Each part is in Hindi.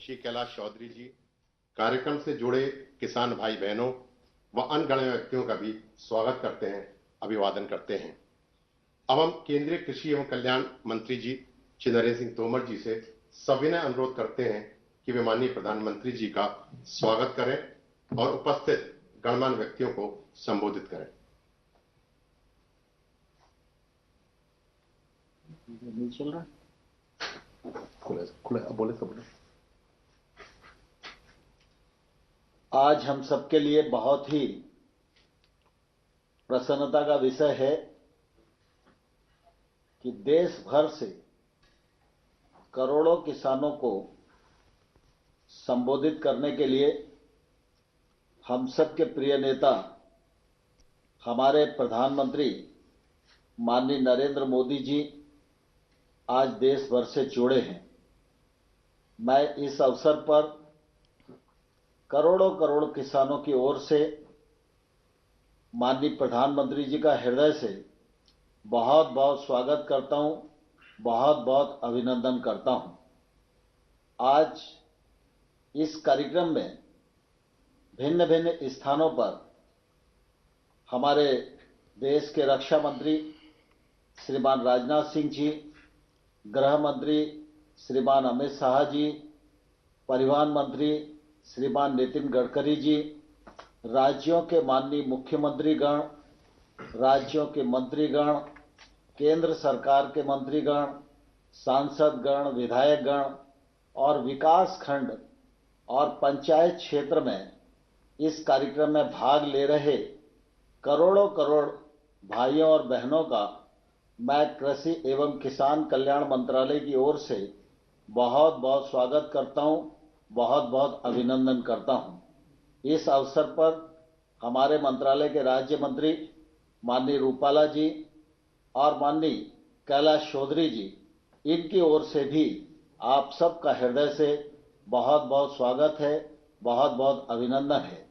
श्री कैलाश चौधरी जी कार्यक्रम से जुड़े किसान भाई बहनों व अनगण्य व्यक्तियों का भी स्वागत करते हैं, अभिवादन करते हैं। अब हम केंद्रीय कृषि एवं कल्याण मंत्री जी श्री नरेंद्र सिंह तोमर जी से सविनय अनुरोध करते हैं कि वे माननीय प्रधानमंत्री जी का स्वागत करें और उपस्थित गणमान्य व्यक्तियों को संबोधित करें। नहीं चल रहा, बोले तो बोले। आज हम सबके लिए बहुत ही प्रसन्नता का विषय है कि देश भर से करोड़ों किसानों को संबोधित करने के लिए हम सबके प्रिय नेता हमारे प्रधानमंत्री माननीय नरेंद्र मोदी जी आज देश भर से जुड़े हैं। मैं इस अवसर पर करोड़ों करोड़ किसानों की ओर से माननीय प्रधानमंत्री जी का हृदय से बहुत बहुत स्वागत करता हूं, बहुत बहुत अभिनंदन करता हूं। आज इस कार्यक्रम में भिन्न भिन्न स्थानों पर हमारे देश के रक्षा मंत्री श्रीमान राजनाथ सिंह जी, गृह मंत्री श्रीमान अमित शाह जी, परिवहन मंत्री श्रीमान नितिन गडकरी जी, राज्यों के माननीय मुख्यमंत्रीगण, राज्यों के मंत्रीगण, केंद्र सरकार के मंत्रीगण, सांसदगण, विधायकगण और विकास खंड और पंचायत क्षेत्र में इस कार्यक्रम में भाग ले रहे करोड़ों करोड़ भाइयों और बहनों का मैं कृषि एवं किसान कल्याण मंत्रालय की ओर से बहुत बहुत स्वागत करता हूं, बहुत बहुत अभिनंदन करता हूं। इस अवसर पर हमारे मंत्रालय के राज्य मंत्री माननीय रूपाला जी और माननीय कैलाश चौधरी जी, इनकी ओर से भी आप सबका हृदय से बहुत बहुत स्वागत है, बहुत बहुत अभिनंदन है।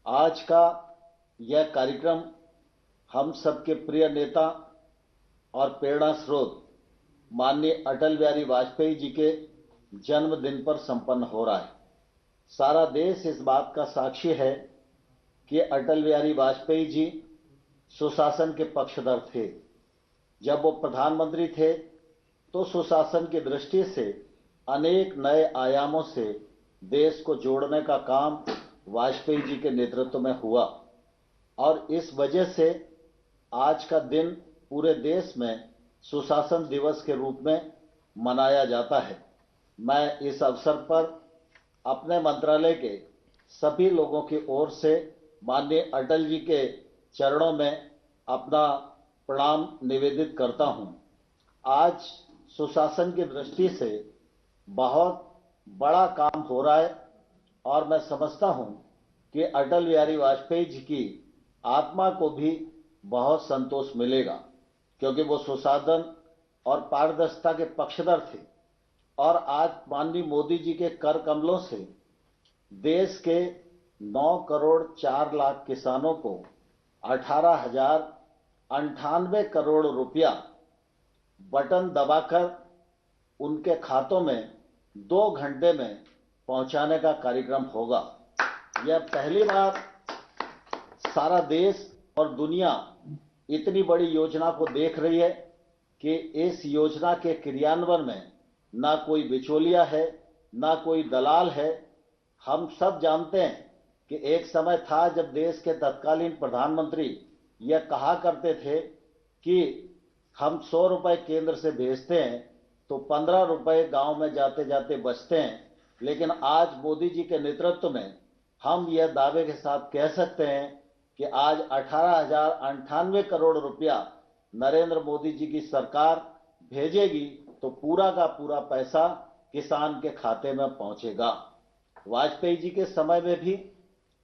आज का यह कार्यक्रम हम सबके प्रिय नेता और प्रेरणा स्रोत माननीय अटल बिहारी वाजपेयी जी के जन्मदिन पर संपन्न हो रहा है। सारा देश इस बात का साक्षी है कि अटल बिहारी वाजपेयी जी सुशासन के पक्षधर थे। जब वो प्रधानमंत्री थे तो सुशासन की दृष्टि से अनेक नए आयामों से देश को जोड़ने का काम वाजपेयी जी के नेतृत्व में हुआ और इस वजह से आज का दिन पूरे देश में सुशासन दिवस के रूप में मनाया जाता है। मैं इस अवसर पर अपने मंत्रालय के सभी लोगों की ओर से माननीय अटल जी के चरणों में अपना प्रणाम निवेदित करता हूं। आज सुशासन की दृष्टि से बहुत बड़ा काम हो रहा है और मैं समझता हूं कि अटल बिहारी वाजपेयी जी की आत्मा को भी बहुत संतोष मिलेगा, क्योंकि वो सुशासन और पारदर्शिता के पक्षधर थे और आज माननीय मोदी जी के कर कमलों से देश के 9 करोड़ 4 लाख किसानों को 18,098 करोड़ रुपया बटन दबाकर उनके खातों में 2 घंटे में पहुंचाने का कार्यक्रम होगा। यह पहली बार सारा देश और दुनिया इतनी बड़ी योजना को देख रही है कि इस योजना के क्रियान्वयन में ना कोई बिचौलिया है, ना कोई दलाल है। हम सब जानते हैं कि एक समय था जब देश के तत्कालीन प्रधानमंत्री यह कहा करते थे कि हम 100 रुपए केंद्र से भेजते हैं तो 15 रुपए गांव में जाते जाते बचते हैं, लेकिन आज मोदी जी के नेतृत्व में हम यह दावे के साथ कह सकते हैं कि आज 18,098 करोड़ रुपया नरेंद्र मोदी जी की सरकार भेजेगी तो पूरा का पूरा पैसा किसान के खाते में पहुंचेगा। वाजपेयी जी के समय में भी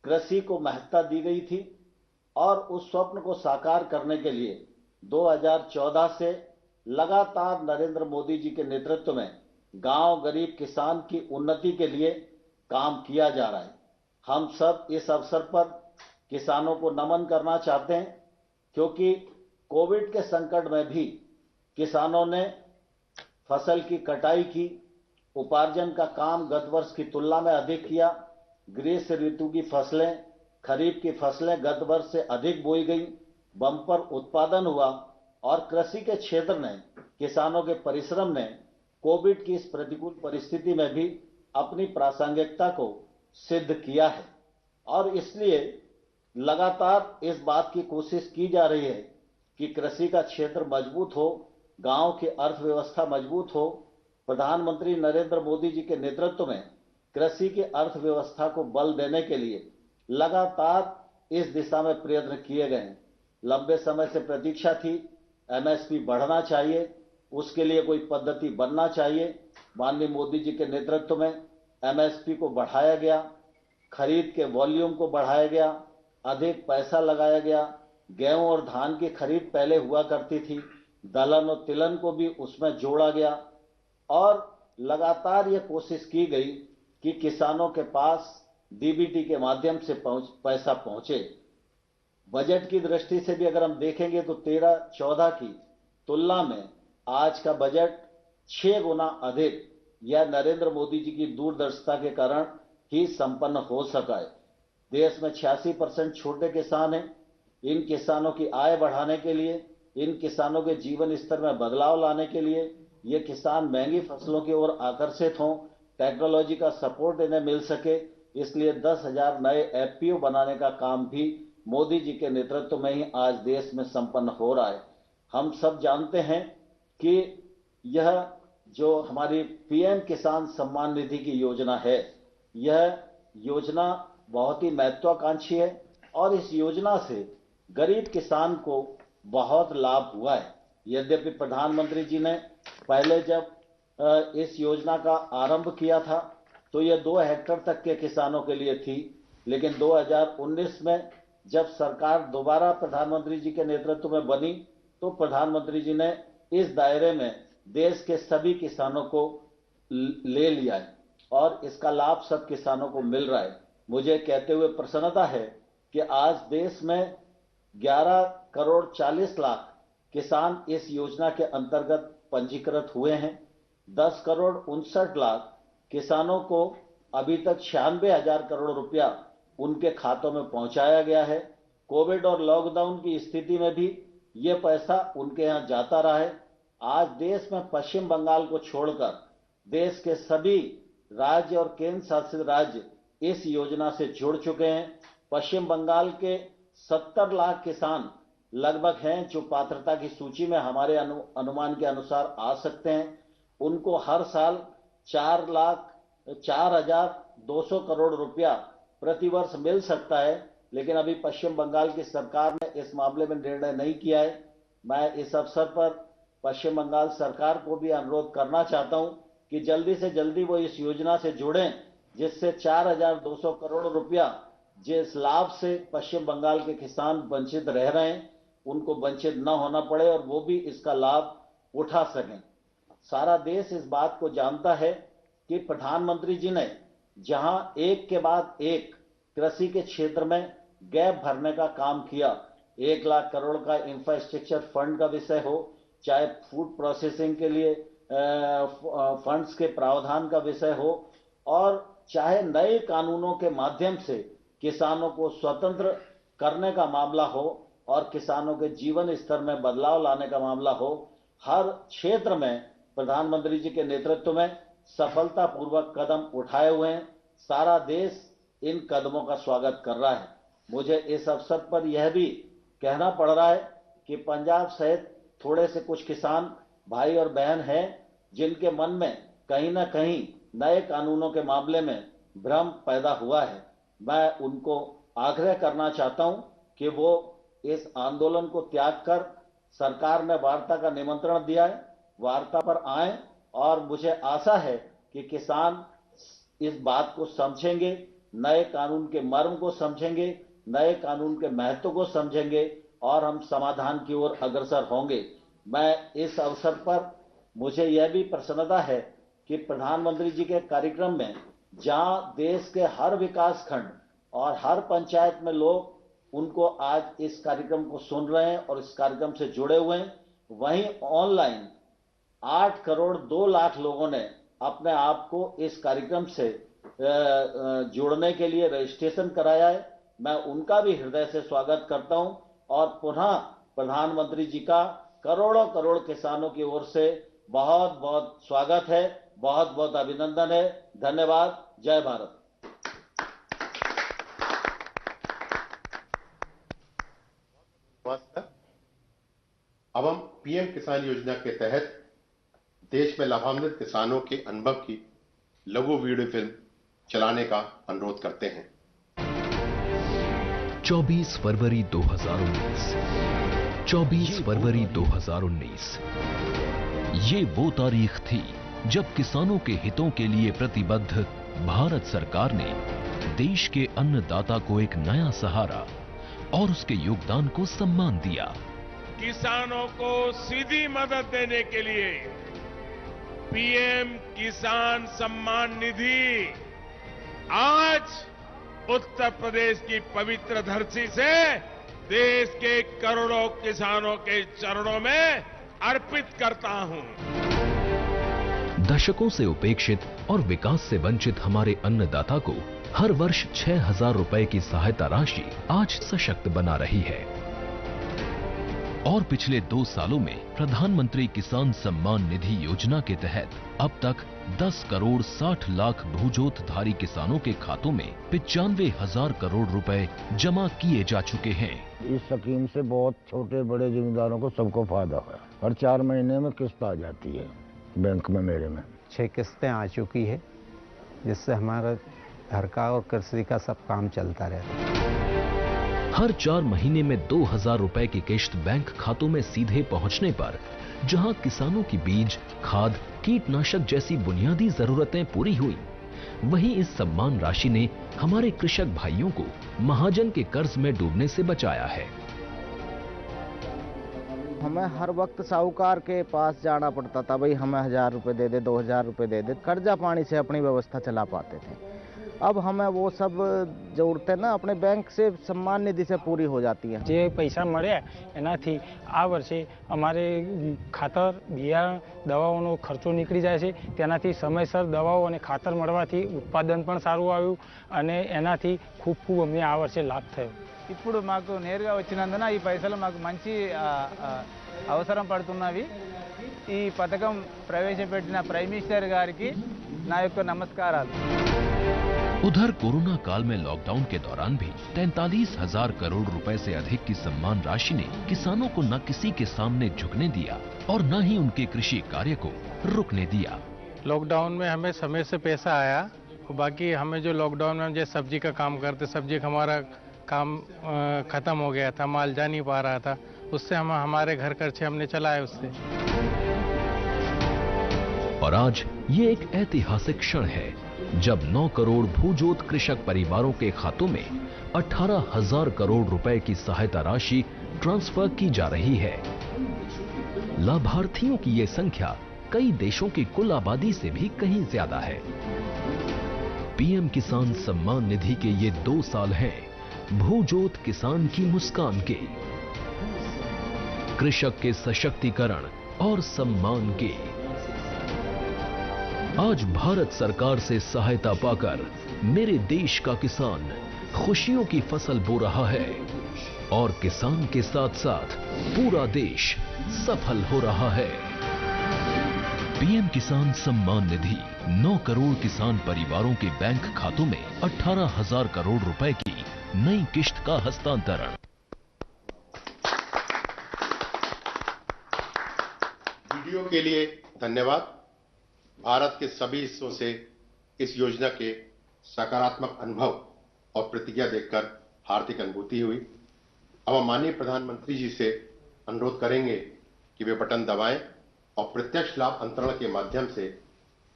कृषि को महत्ता दी गई थी और उस स्वप्न को साकार करने के लिए 2014 से लगातार नरेंद्र मोदी जी के नेतृत्व में गांव गरीब किसान की उन्नति के लिए काम किया जा रहा है। हम सब इस अवसर पर किसानों को नमन करना चाहते हैं, क्योंकि कोविड के संकट में भी किसानों ने फसल की कटाई की उपार्जन का काम गत वर्ष की तुलना में अधिक किया। ग्रीष्म ऋतु की फसलें, खरीफ की फसलें गत वर्ष से अधिक बोई गई, बम्पर उत्पादन हुआ और कृषि के क्षेत्र ने, किसानों के परिश्रम ने कोविड की इस प्रतिकूल परिस्थिति में भी अपनी प्रासंगिकता को सिद्ध किया है। और इसलिए लगातार इस बात की कोशिश की जा रही है कि कृषि का क्षेत्र मजबूत हो, गांव की अर्थव्यवस्था मजबूत हो। प्रधानमंत्री नरेंद्र मोदी जी के नेतृत्व में कृषि की अर्थव्यवस्था को बल देने के लिए लगातार इस दिशा में प्रयत्न किए गए हैं। लंबे समय से प्रतीक्षा थी, एमएसपी बढ़ना चाहिए, उसके लिए कोई पद्धति बनना चाहिए। माननीय मोदी जी के नेतृत्व में एमएसपी को बढ़ाया गया, खरीद के वॉल्यूम को बढ़ाया गया, अधिक पैसा लगाया गया। गेहूं और धान की खरीद पहले हुआ करती थी, दलहन और तिलहन को भी उसमें जोड़ा गया और लगातार ये कोशिश की गई कि किसानों के पास डीबीटी के माध्यम से पैसा पहुंचे। बजट की दृष्टि से भी अगर हम देखेंगे तो 13-14 की तुलना में आज का बजट 6 गुना अधिक यह नरेंद्र मोदी जी की दूरदर्शिता के कारण ही संपन्न हो सका है। देश में 86% छोटे किसान हैं। इन किसानों की आय बढ़ाने के लिए, इन किसानों के जीवन स्तर में बदलाव लाने के लिए ये किसान महंगी फसलों की ओर आकर्षित हों, टेक्नोलॉजी का सपोर्ट इन्हें मिल सके, इसलिए 10,000 नए एफपीओ बनाने का काम भी मोदी जी के नेतृत्व में ही आज देश में संपन्न हो रहा है। हम सब जानते हैं कि यह जो हमारी पीएम किसान सम्मान निधि की योजना है, यह योजना बहुत ही महत्वाकांक्षी है और इस योजना से गरीब किसान को बहुत लाभ हुआ है। यद्यपि प्रधानमंत्री जी ने पहले जब इस योजना का आरंभ किया था तो यह 2 हेक्टेयर तक के किसानों के लिए थी, लेकिन 2019 में जब सरकार दोबारा प्रधानमंत्री जी के नेतृत्व में बनी तो प्रधानमंत्री जी ने इस दायरे में देश के सभी किसानों को ले लिया है और इसका लाभ सब किसानों को मिल रहा है। मुझे कहते हुए प्रसन्नता है कि आज देश में 11 करोड़ 40 लाख किसान इस योजना के अंतर्गत पंजीकृत हुए हैं। 10 करोड़ 59 लाख किसानों को अभी तक 96,000 करोड़ रुपया उनके खातों में पहुंचाया गया है। कोविड और लॉकडाउन की स्थिति में भी ये पैसा उनके यहाँ जाता रहा है। आज देश में पश्चिम बंगाल को छोड़कर देश के सभी राज्य और केंद्र शासित राज्य इस योजना से जुड़ चुके हैं। पश्चिम बंगाल के 70 लाख किसान लगभग हैं जो पात्रता की सूची में हमारे अनुमान के अनुसार आ सकते हैं। उनको हर साल 4,0200 करोड़ रुपया प्रतिवर्ष मिल सकता है, लेकिन अभी पश्चिम बंगाल की सरकार ने इस मामले में निर्णय नहीं किया है। मैं इस अवसर पर पश्चिम बंगाल सरकार को भी अनुरोध करना चाहता हूं कि जल्दी से जल्दी वो इस योजना से जुड़ें, जिससे 4,200 करोड़ रुपया जिस लाभ से पश्चिम बंगाल के किसान वंचित रह रहे हैं उनको वंचित न होना पड़े और वो भी इसका लाभ उठा सकें। सारा देश इस बात को जानता है कि प्रधानमंत्री जी ने जहां एक के बाद एक कृषि के क्षेत्र में गैप भरने का काम किया, 1 लाख करोड़ का इंफ्रास्ट्रक्चर फंड का विषय हो, चाहे फूड प्रोसेसिंग के लिए फंड्स के प्रावधान का विषय हो और चाहे नए कानूनों के माध्यम से किसानों को स्वतंत्र करने का मामला हो और किसानों के जीवन स्तर में बदलाव लाने का मामला हो, हर क्षेत्र में प्रधानमंत्री जी के नेतृत्व में सफलतापूर्वक कदम उठाए हुए हैं। सारा देश इन कदमों का स्वागत कर रहा है। मुझे इस अवसर पर यह भी कहना पड़ रहा है कि पंजाब सहित थोड़े से कुछ किसान भाई और बहन हैं जिनके मन में कहीं ना कहीं नए कानूनों के मामले में भ्रम पैदा हुआ है। मैं उनको आग्रह करना चाहता हूं कि वो इस आंदोलन को त्याग कर, सरकार ने वार्ता का निमंत्रण दिया है, वार्ता पर आए और मुझे आशा है कि किसान इस बात को समझेंगे, नए कानून के मर्म को समझेंगे, नए कानून के महत्व को समझेंगे और हम समाधान की ओर अग्रसर होंगे। मैं इस अवसर पर मुझे यह भी प्रसन्नता है कि प्रधानमंत्री जी के कार्यक्रम में जहां देश के हर विकास खंड और हर पंचायत में लोग उनको आज इस कार्यक्रम को सुन रहे हैं और इस कार्यक्रम से जुड़े हुए हैं, वहीं ऑनलाइन 8 करोड़ 2 लाख लोगों ने अपने आप को इस कार्यक्रम से जुड़ने के लिए रजिस्ट्रेशन कराया है, मैं उनका भी हृदय से स्वागत करता हूं और पुनः प्रधानमंत्री जी का करोड़ों करोड़ किसानों की ओर से बहुत बहुत स्वागत है, बहुत बहुत अभिनंदन है। धन्यवाद। जय भारत। अब हम पीएम किसान योजना के तहत देश में लाभान्वित किसानों के अनुभव की लघु वीडियो फिल्म चलाने का अनुरोध करते हैं। 24 फरवरी 2019, 24 फरवरी 2019, ये वो तारीख थी जब किसानों के हितों के लिए प्रतिबद्ध भारत सरकार ने देश के अन्नदाता को एक नया सहारा और उसके योगदान को सम्मान दिया। किसानों को सीधी मदद देने के लिए पीएम किसान सम्मान निधि आज उत्तर प्रदेश की पवित्र धरती से देश के करोड़ों किसानों के चरणों में अर्पित करता हूं। दशकों से उपेक्षित और विकास से वंचित हमारे अन्नदाता को हर वर्ष 6,000 रुपए की सहायता राशि आज सशक्त बना रही है और पिछले 2 सालों में प्रधानमंत्री किसान सम्मान निधि योजना के तहत अब तक 10 करोड़ 60 लाख भूजोतधारी किसानों के खातों में 95,000 करोड़ रुपए जमा किए जा चुके हैं। इस स्कीम से बहुत छोटे बड़े जमींदारों को सबको फायदा है। हर 4 महीने में किस्त आ जाती है बैंक में। मेरे में 6 किस्तें आ चुकी है, जिससे हमारा घर का और कृषि का सब काम चलता रहता है। हर 4 महीने में 2,000 रुपए की किश्त बैंक खातों में सीधे पहुंचने पर जहां किसानों की बीज, खाद, कीटनाशक जैसी बुनियादी जरूरतें पूरी हुई, वहीं इस सम्मान राशि ने हमारे कृषक भाइयों को महाजन के कर्ज में डूबने से बचाया है। हमें हर वक्त साहूकार के पास जाना पड़ता था, भाई हमें 1,000 रुपए दे दे, 2,000 रुपए दे दे, कर्जा पानी से अपनी व्यवस्था चला पाते थे। अब हमें वो सब जरूरतें ना अपने बैंक से सम्मान निधि से पूरी हो जाती हैं। જે પૈસા મળ્યા એનાથી આ વર્ષે અમારે ખાતર, બિયારણ, દવાઓનો ખર્ચો નીકળી જાય છે, તેનાથી સમયસર દવાઓ અને ખાતર મળવાથી ઉત્પાદન પણ સારું આવ્યું અને એનાથી ખૂબ ખૂબ અમને આ વર્ષે લાભ થયો। ఇప్పుడు మాకు నేరుగా వచ్చినందున ఈ పైసలు మాకు మంచి అవసరం పడుతున్నవి। ఈ పథకం ప్రవేశపెట్టిన ప్రైమ్ మినిస్టర్ గారికి నా యొక్క నమస్కారాలు। उधर कोरोना काल में लॉकडाउन के दौरान भी 43,000 करोड़ रुपए से अधिक की सम्मान राशि ने किसानों को न किसी के सामने झुकने दिया और न ही उनके कृषि कार्य को रुकने दिया। लॉकडाउन में हमें समय से पैसा आया, बाकी हमें जो लॉकडाउन में जो सब्जी का काम करते, सब्जी का हमारा काम खत्म हो गया था, माल जा नहीं पा रहा था, उससे हम हमारे घर खर्चे हमने चलाए उससे। और आज ये एक ऐतिहासिक क्षण है जब 9 करोड़ भूजोत कृषक परिवारों के खातों में 18,000 करोड़ रुपए की सहायता राशि ट्रांसफर की जा रही है। लाभार्थियों की ये संख्या कई देशों की कुल आबादी से भी कहीं ज्यादा है। पीएम किसान सम्मान निधि के ये 2 साल हैं भूजोत किसान की मुस्कान के, कृषक के सशक्तिकरण और सम्मान के। आज भारत सरकार से सहायता पाकर मेरे देश का किसान खुशियों की फसल बो रहा है और किसान के साथ साथ पूरा देश सफल हो रहा है। पीएम किसान सम्मान निधि 9 करोड़ किसान परिवारों के बैंक खातों में 18,000 करोड़ रुपए की नई किश्त का हस्तांतरण। वीडियो के लिए धन्यवाद। भारत के सभी हिस्सों से इस योजना के सकारात्मक अनुभव और प्रतिक्रिया देखकर हार्दिक अनुभूति हुई। अब हम माननीय प्रधानमंत्री जी से अनुरोध करेंगे कि वे बटन दबाएं और प्रत्यक्ष लाभ अंतरण के माध्यम से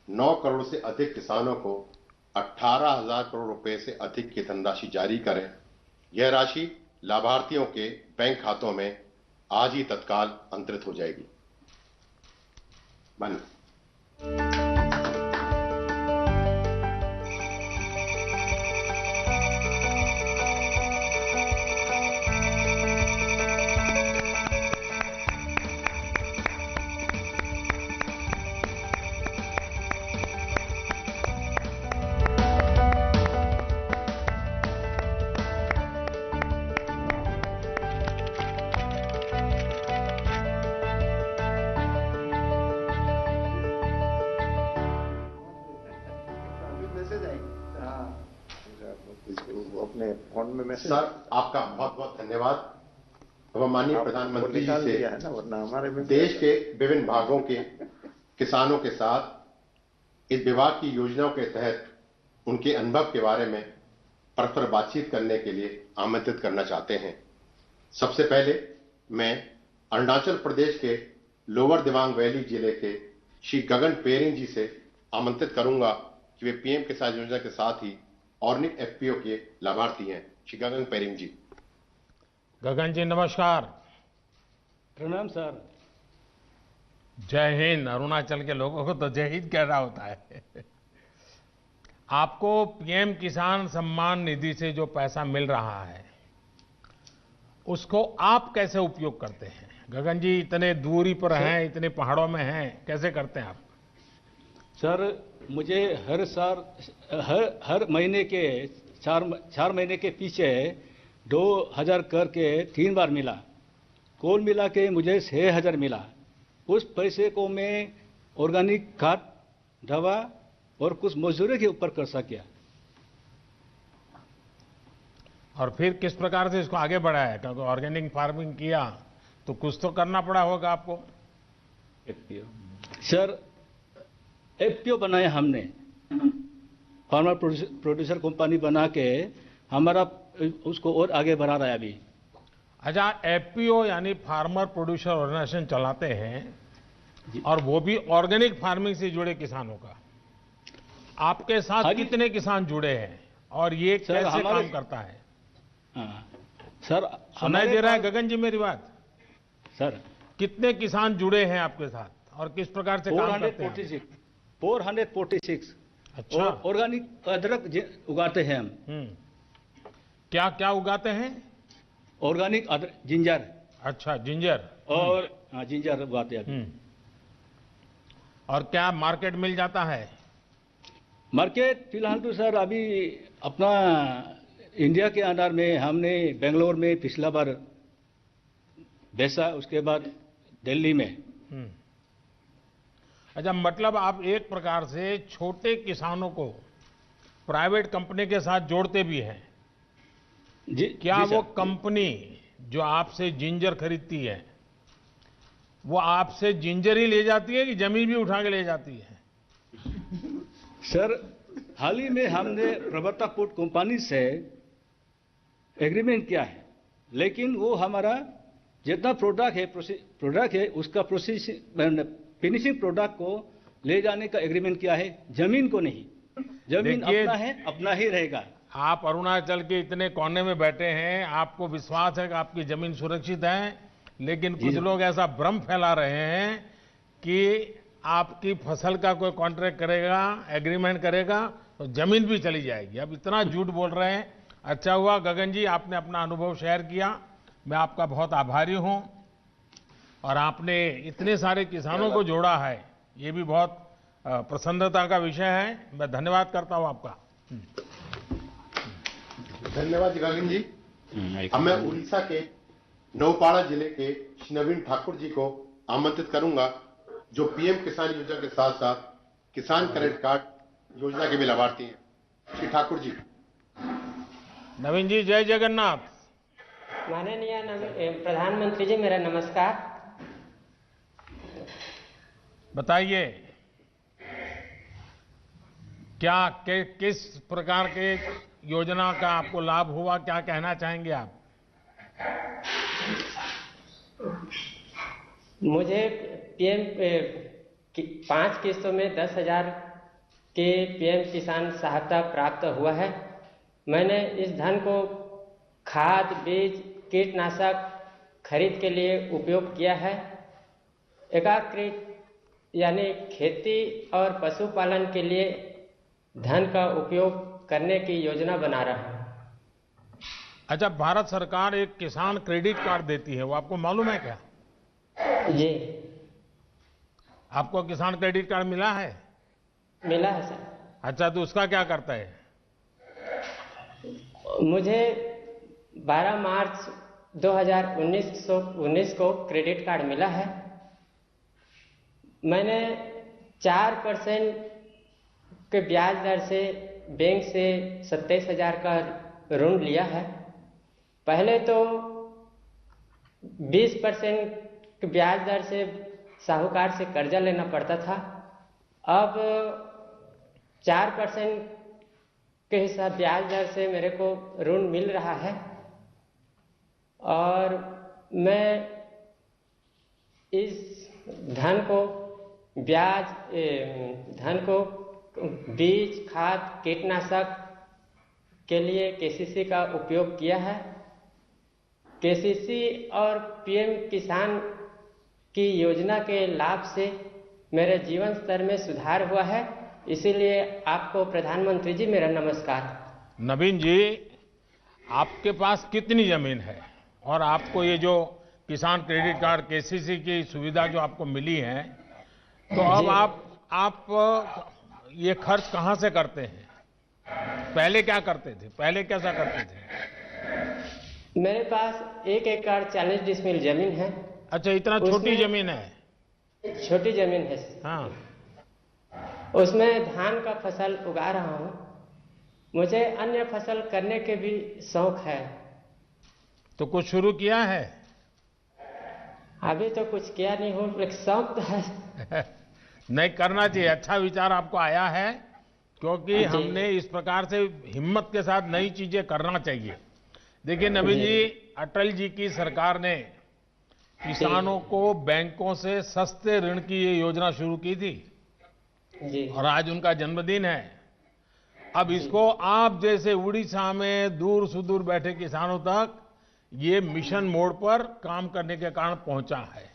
9 करोड़ से अधिक किसानों को 18,000 करोड़ रुपए से अधिक की धनराशि जारी करें। यह राशि लाभार्थियों के बैंक खातों में आज ही तत्काल अंतरित हो जाएगी। बंद। मैसेज आई। हाँ, अपने फोन में मैसेज। सर आपका बहुत बहुत धन्यवाद। अब माननीय प्रधानमंत्री जी से है ना, वरना हमारे में देश के विभिन्न भागों के किसानों के साथ इस विभाग की योजनाओं के तहत उनके अनुभव के बारे में परस्पर बातचीत करने के लिए आमंत्रित करना चाहते हैं। सबसे पहले मैं अरुणाचल प्रदेश के लोअर दिबांग वैली जिले के श्री गगन पेरिंग जी से आमंत्रित करूंगा कि वे पीएम किसान योजना के साथ ही ऑर्गेनिक एफपीओ के लाभार्थी हैं। श्री गगन पेरिंग जी। गगन जी नमस्कार। प्रणाम सर। जय हिंद। अरुणाचल के लोगों को तो जय हिंद कहना होता है। आपको पीएम किसान सम्मान निधि से जो पैसा मिल रहा है उसको आप कैसे उपयोग करते हैं? गगन जी इतने दूरी पर हैं, इतने पहाड़ों में हैं, कैसे करते हैं आप? सर मुझे हर साल हर महीने के चार महीने के पीछे 2000 करके 3 बार मिला। कुल मिला के मुझे 6000 मिला। उस पैसे को मैं ऑर्गेनिक खाद, दवा और कुछ मजदूरी के ऊपर कर सकिया। और फिर किस प्रकार से इसको आगे बढ़ाया? क्योंकि ऑर्गेनिक फार्मिंग किया तो कुछ तो करना पड़ा होगा आपको। सर एफपीओ बनाया हमने, फार्मर प्रोड्यूसर कंपनी बना के हमारा उसको और आगे बढ़ा रहा है अभी। अच्छा, एफपीओ यानी फार्मर प्रोड्यूसर ऑर्गेनाइजेशन चलाते हैं और वो भी ऑर्गेनिक फार्मिंग से जुड़े किसानों का। आपके साथ कितने किसान जुड़े हैं और ये कैसे काम करता है? सर सुनाई दे रहा है गगन जी मेरी बात? सर कितने किसान जुड़े हैं आपके साथ और किस प्रकार से काम करते हैं? 446। अच्छा। ऑर्गेनिक अदरक उगाते हैं हम। क्या क्या उगाते हैं? ऑर्गेनिक अदरक, जिंजर। अच्छा, जिंजर। और जिंजर उगाते हैं। और क्या मार्केट मिल जाता है? मार्केट फिलहाल तो सर अभी अपना इंडिया के अंदर में हमने बेंगलोर में पिछला बार बेचा, उसके बाद दिल्ली में। अच्छा, मतलब आप एक प्रकार से छोटे किसानों को प्राइवेट कंपनी के साथ जोड़ते भी हैं। क्या वो कंपनी जो आपसे जिंजर खरीदती है वो आपसे जिंजर ही ले जाती है कि जमीन भी उठा के ले जाती है? सर हाल ही में हमने प्रवर्ता फूड कंपनी से एग्रीमेंट किया है, लेकिन वो हमारा जितना प्रोडक्ट है उसका फिनिशिंग प्रोडक्ट को ले जाने का एग्रीमेंट किया है, जमीन को नहीं। जमीन अपना है, अपना ही रहेगा। आप अरुणाचल के इतने कोने में बैठे हैं, आपको विश्वास है कि आपकी जमीन सुरक्षित है, लेकिन कुछ लोग ऐसा भ्रम फैला रहे हैं कि आपकी फसल का कोई कॉन्ट्रैक्ट करेगा, एग्रीमेंट करेगा तो जमीन भी चली जाएगी। अब इतना झूठ बोल रहे हैं। अच्छा हुआ गगन जी आपने अपना अनुभव शेयर किया, मैं आपका बहुत आभारी हूं। और आपने इतने सारे किसानों को जोड़ा है, ये भी बहुत प्रसन्नता का विषय है। मैं धन्यवाद करता हूं आपका। धन्यवाद गगन जी। अब मैं उड़ीसा के नौपाड़ा जिले के श्री नवीन ठाकुर जी को आमंत्रित करूंगा, जो पीएम किसान योजना के साथ साथ किसान क्रेडिट कार्ड योजना के भी लाभार्थी हैं। श्री ठाकुर जी। नवीन जी, जय जगन्नाथ। माननीय प्रधानमंत्री जी, मेरा नमस्कार। बताइए क्या किस प्रकार के योजना का आपको लाभ हुआ, क्या कहना चाहेंगे आप? मुझे पीएम 5 किस्तों में 10,000 के पीएम किसान सहायता प्राप्त हुआ है। मैंने इस धन को खाद, बीज, कीटनाशक खरीद के लिए उपयोग किया है। एकीकृत यानी खेती और पशुपालन के लिए धन का उपयोग करने की योजना बना रहा हूं। अच्छा, भारत सरकार एक किसान क्रेडिट कार्ड देती है, वो आपको मालूम है क्या? जी। आपको किसान क्रेडिट कार्ड मिला है? मिला है सर। अच्छा, तो उसका क्या करता है? मुझे 12 मार्च 2019 को क्रेडिट कार्ड मिला है। मैंने 4% के ब्याज दर से बैंक से 27,000 का ऋण लिया है। पहले तो 20% ब्याज दर से साहूकार से कर्जा लेना पड़ता था, अब 4% के हिसाब ब्याज दर से मेरे को ऋण मिल रहा है और मैं इस धन को बीज, खाद, कीटनाशक के लिए केसीसी का उपयोग किया है। केसीसी और पीएम किसान की योजना के लाभ से मेरे जीवन स्तर में सुधार हुआ है, इसीलिए आपको प्रधानमंत्री जी मेरा नमस्कार। नवीन जी, आपके पास कितनी जमीन है और आपको ये जो किसान क्रेडिट कार्ड केसीसी की सुविधा जो आपको मिली है, तो अब आप ये खर्च कहाँ से करते हैं? पहले क्या करते थे, पहले कैसा करते थे? मेरे पास 1 एकड़ 40 डिसमिल जमीन है। अच्छा, इतना छोटी जमीन है? छोटी जमीन है। हाँ, उसमें धान का फसल उगा रहा हूँ। मुझे अन्य फसल करने के भी शौक है। तो कुछ शुरू किया है? अभी तो कुछ किया नहीं हूँ, लेकिन शौक तो है। नहीं, करना चाहिए। अच्छा विचार आपको आया है, क्योंकि हमने इस प्रकार से हिम्मत के साथ नई चीजें करना चाहिए। देखिए नवीन जी, अटल जी की सरकार ने किसानों को बैंकों से सस्ते ऋण की ये योजना शुरू की थी और आज उनका जन्मदिन है। अब इसको आप जैसे उड़ीसा में दूर सुदूर बैठे किसानों तक ये मिशन मोड पर काम करने के कारण पहुंचा है।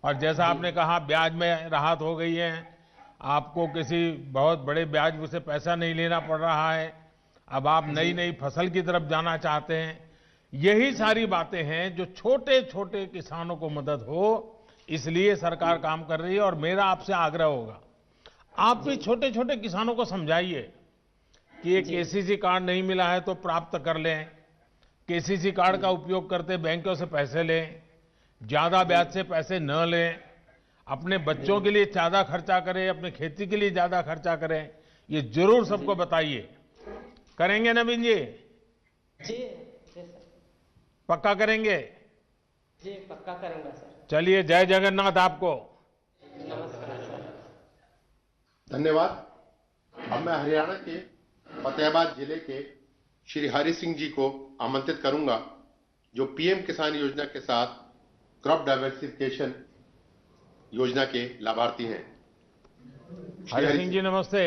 और जैसा आपने कहा, ब्याज में राहत हो गई है, आपको किसी बहुत बड़े ब्याज से पैसा नहीं लेना पड़ रहा है, अब आप नई नई फसल की तरफ जाना चाहते हैं। यही सारी बातें हैं जो छोटे छोटे किसानों को मदद हो, इसलिए सरकार काम कर रही है। और मेरा आपसे आग्रह होगा, आप भी छोटे छोटे किसानों को समझाइए कि ये केसीसी कार्ड नहीं मिला है तो प्राप्त कर लें, केसीसी कार्ड का उपयोग करते बैंकों से पैसे लें, ज्यादा ब्याज से पैसे न लें, अपने बच्चों के लिए ज्यादा खर्चा करें, अपने खेती के लिए ज्यादा खर्चा करें। ये जरूर सबको बताइए। करेंगे नवीन जी? जी पक्का करेंगे? जी पक्का करूंगा सर। चलिए, जय जगन्नाथ आपको। नमस्कार सर। धन्यवाद। अब मैं हरियाणा के फतेहाबाद जिले के श्री हरि सिंह जी को आमंत्रित करूंगा, जो पीएम किसान योजना के साथ क्रॉप डाइवर्सिफिकेशन योजना के लाभार्थी हैं। हरि सिंह जी नमस्ते।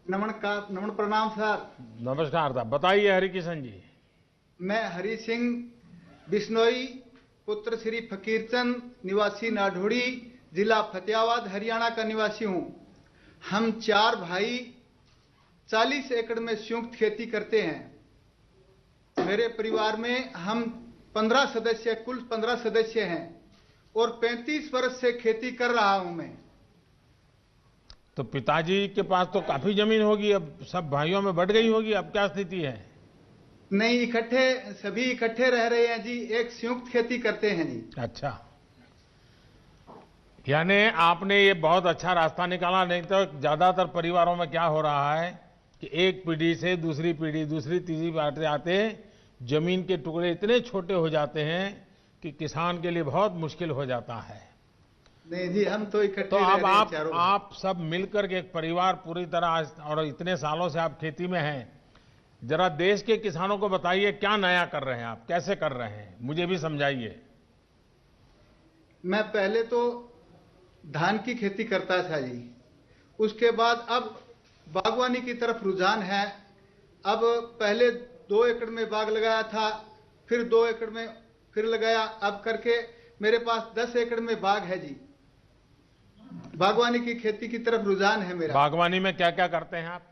नमन प्रणाम सर। नमस्कार साहब, बताइए हरि किशन जी। मैं हरि सिंह बिश्नोई, पुत्र श्री फकीरचंद, निवासी नाढोड़ी, जिला फतेहाबाद, हरियाणा का निवासी हूँ। हम 4 भाई 40 एकड़ में संयुक्त खेती करते हैं। मेरे परिवार में हम 15 सदस्य, कुल 15 सदस्य हैं और 35 वर्ष से खेती कर रहा हूं मैं। तो पिताजी के पास तो काफी जमीन होगी, अब सब भाइयों में बढ़ गई होगी, अब क्या स्थिति है? नहीं, सभी इकट्ठे रह रहे हैं जी, एक संयुक्त खेती करते हैं जी। अच्छा, यानी आपने ये बहुत अच्छा रास्ता निकाला। नहीं तो ज्यादातर परिवारों में क्या हो रहा है कि एक पीढ़ी से दूसरी पीढ़ी, दूसरी तीसरी आते आते जमीन के टुकड़े इतने छोटे हो जाते हैं कि किसान के लिए बहुत मुश्किल हो जाता है। नहीं जी, हम तो इकट्ठे तो अब रह आप सब मिलकर के एक परिवार पूरी तरह, और इतने सालों से आप खेती में हैं, जरा देश के किसानों को बताइए क्या नया कर रहे हैं आप, कैसे कर रहे हैं, मुझे भी समझाइए। मैं पहले तो धान की खेती करता था जी, उसके बाद अब बागवानी की तरफ रुझान है। अब पहले 2 एकड़ में बाग लगाया था, फिर 2 एकड़ में फिर लगाया, अब करके मेरे पास 10 एकड़ में बाग है जी। बागवानी की खेती की तरफ रुझान है मेरा। बागवानी में क्या क्या करते हैं आप?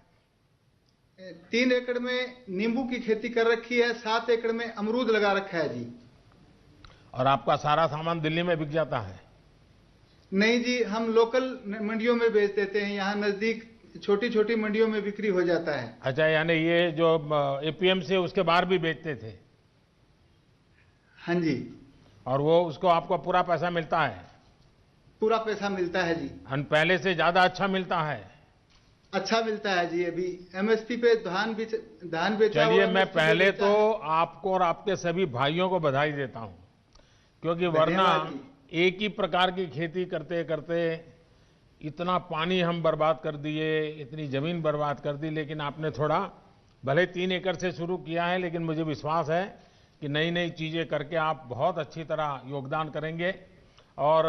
3 एकड़ में नींबू की खेती कर रखी है, 7 एकड़ में अमरूद लगा रखा है जी। और आपका सारा सामान दिल्ली में बिक जाता है? नहीं जी, हम लोकल मंडियों में बेच देते हैं, यहाँ नजदीक छोटी छोटी मंडियों में बिक्री हो जाता है। अच्छा, यानी ये जो एपीएमसी है उसके बाहर भी बेचते थे? हाँ जी। और वो उसको आपको पूरा पैसा मिलता है? पूरा पैसा मिलता है जी। पहले से ज्यादा अच्छा मिलता है? अच्छा मिलता है जी। अभी एमएसपी पे धान बेचा चलिए, हुआ मैं MSP पे पहले बेचा तो है। आपको और आपके सभी भाइयों को बधाई देता हूं, क्योंकि वरना धन्यवाद जी। एक ही प्रकार की खेती करते करते इतना पानी हम बर्बाद कर दिए, इतनी जमीन बर्बाद कर दी। लेकिन आपने थोड़ा, भले 3 एकड़ से शुरू किया है, लेकिन मुझे विश्वास है कि नई नई चीजें करके आप बहुत अच्छी तरह योगदान करेंगे। और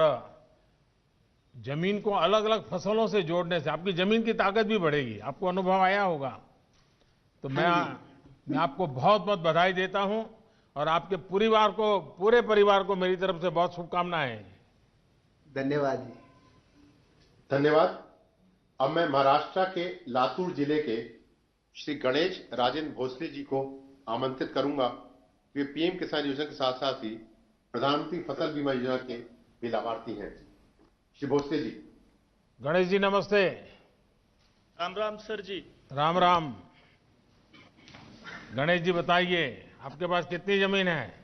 जमीन को अलग अलग फसलों से जोड़ने से आपकी जमीन की ताकत भी बढ़ेगी, आपको अनुभव आया होगा। तो मैं आपको बहुत बहुत बधाई देता हूं, और आपके पूरे परिवार को मेरी तरफ से बहुत शुभकामनाएं। धन्यवाद जी। धन्यवाद। अब मैं महाराष्ट्र के लातूर जिले के श्री गणेश राजेंद्र भोसले जी को आमंत्रित करूंगा। वे पीएम किसान योजना के साथ साथ ही प्रधानमंत्री फसल बीमा योजना के भी लाभार्थी हैं। श्री भोसले जी। गणेश जी नमस्ते। राम राम सर जी। राम राम। गणेश जी बताइए, आपके पास कितनी जमीन है?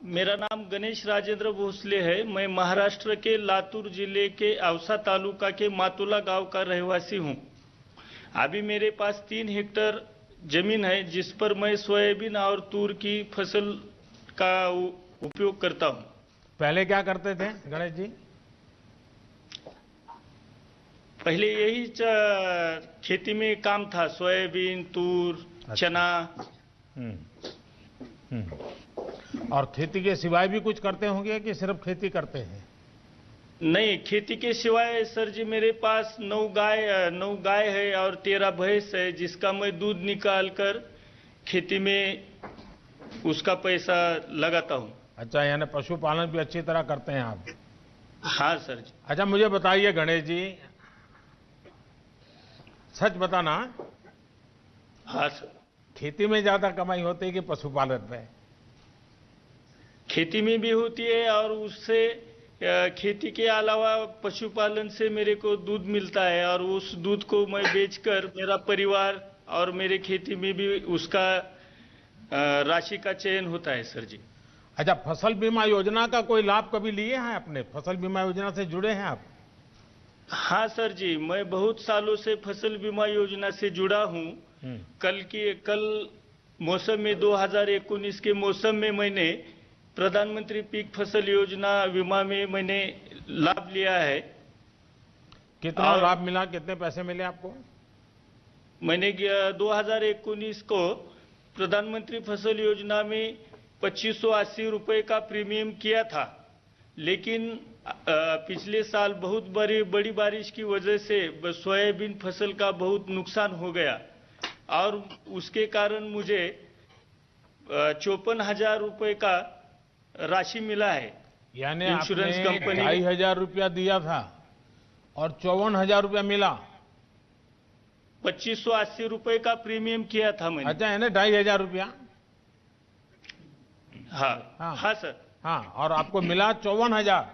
मेरा नाम गणेश राजेंद्र भोसले है। मैं महाराष्ट्र के लातूर जिले के औसा तालुका के मातुला गांव का रहवासी हूं। अभी मेरे पास 3 हेक्टेयर जमीन है, जिस पर मैं सोयाबीन और तूर की फसल का उपयोग करता हूं। पहले क्या करते थे गणेश जी? पहले यही खेती में काम था, सोयाबीन, तूर, चना। और खेती के सिवाय भी कुछ करते होंगे कि सिर्फ खेती करते हैं? नहीं, खेती के सिवाय सर जी मेरे पास 9 गाय है और 13 भैंस है, जिसका मैं दूध निकाल कर खेती में उसका पैसा लगाता हूँ। अच्छा, यानी पशुपालन भी अच्छी तरह करते हैं आप? हाँ सर जी। अच्छा, मुझे बताइए गणेश जी, सच बताना। हाँ सर। खेती में ज्यादा कमाई होती है कि पशुपालन में? खेती में भी होती है, और उससे खेती के अलावा पशुपालन से मेरे को दूध मिलता है, और उस दूध को मैं बेचकर मेरा परिवार और मेरे खेती में भी उसका राशि का चयन होता है सर जी। अच्छा, फसल बीमा योजना का कोई लाभ कभी लिए हैं आपने? फसल बीमा योजना से जुड़े हैं आप? हाँ सर जी, मैं बहुत सालों से फसल बीमा योजना से जुड़ा हूँ। कल मौसम में 2019 के मौसम में मैंने प्रधानमंत्री पीक फसल योजना बीमा में मैंने लाभ लिया है। कितना लाभ मिला, कितने पैसे मिले आपको? मैंने 2019 को प्रधानमंत्री फसल योजना में 2580 रुपए का प्रीमियम किया था, लेकिन पिछले साल बहुत बड़ी बारिश की वजह से सोयाबीन फसल का बहुत नुकसान हो गया, और उसके कारण मुझे 54,000 रुपए का राशि मिला है। यानी इंश्योरेंस आपने कंपनी 2,500 रुपया दिया था और 54,000 रुपया मिला? 2580 रुपए का प्रीमियम किया था मैंने। अच्छा, यानी 2,500 रुपया? हाँ सर। हाँ, और आपको मिला 54,000?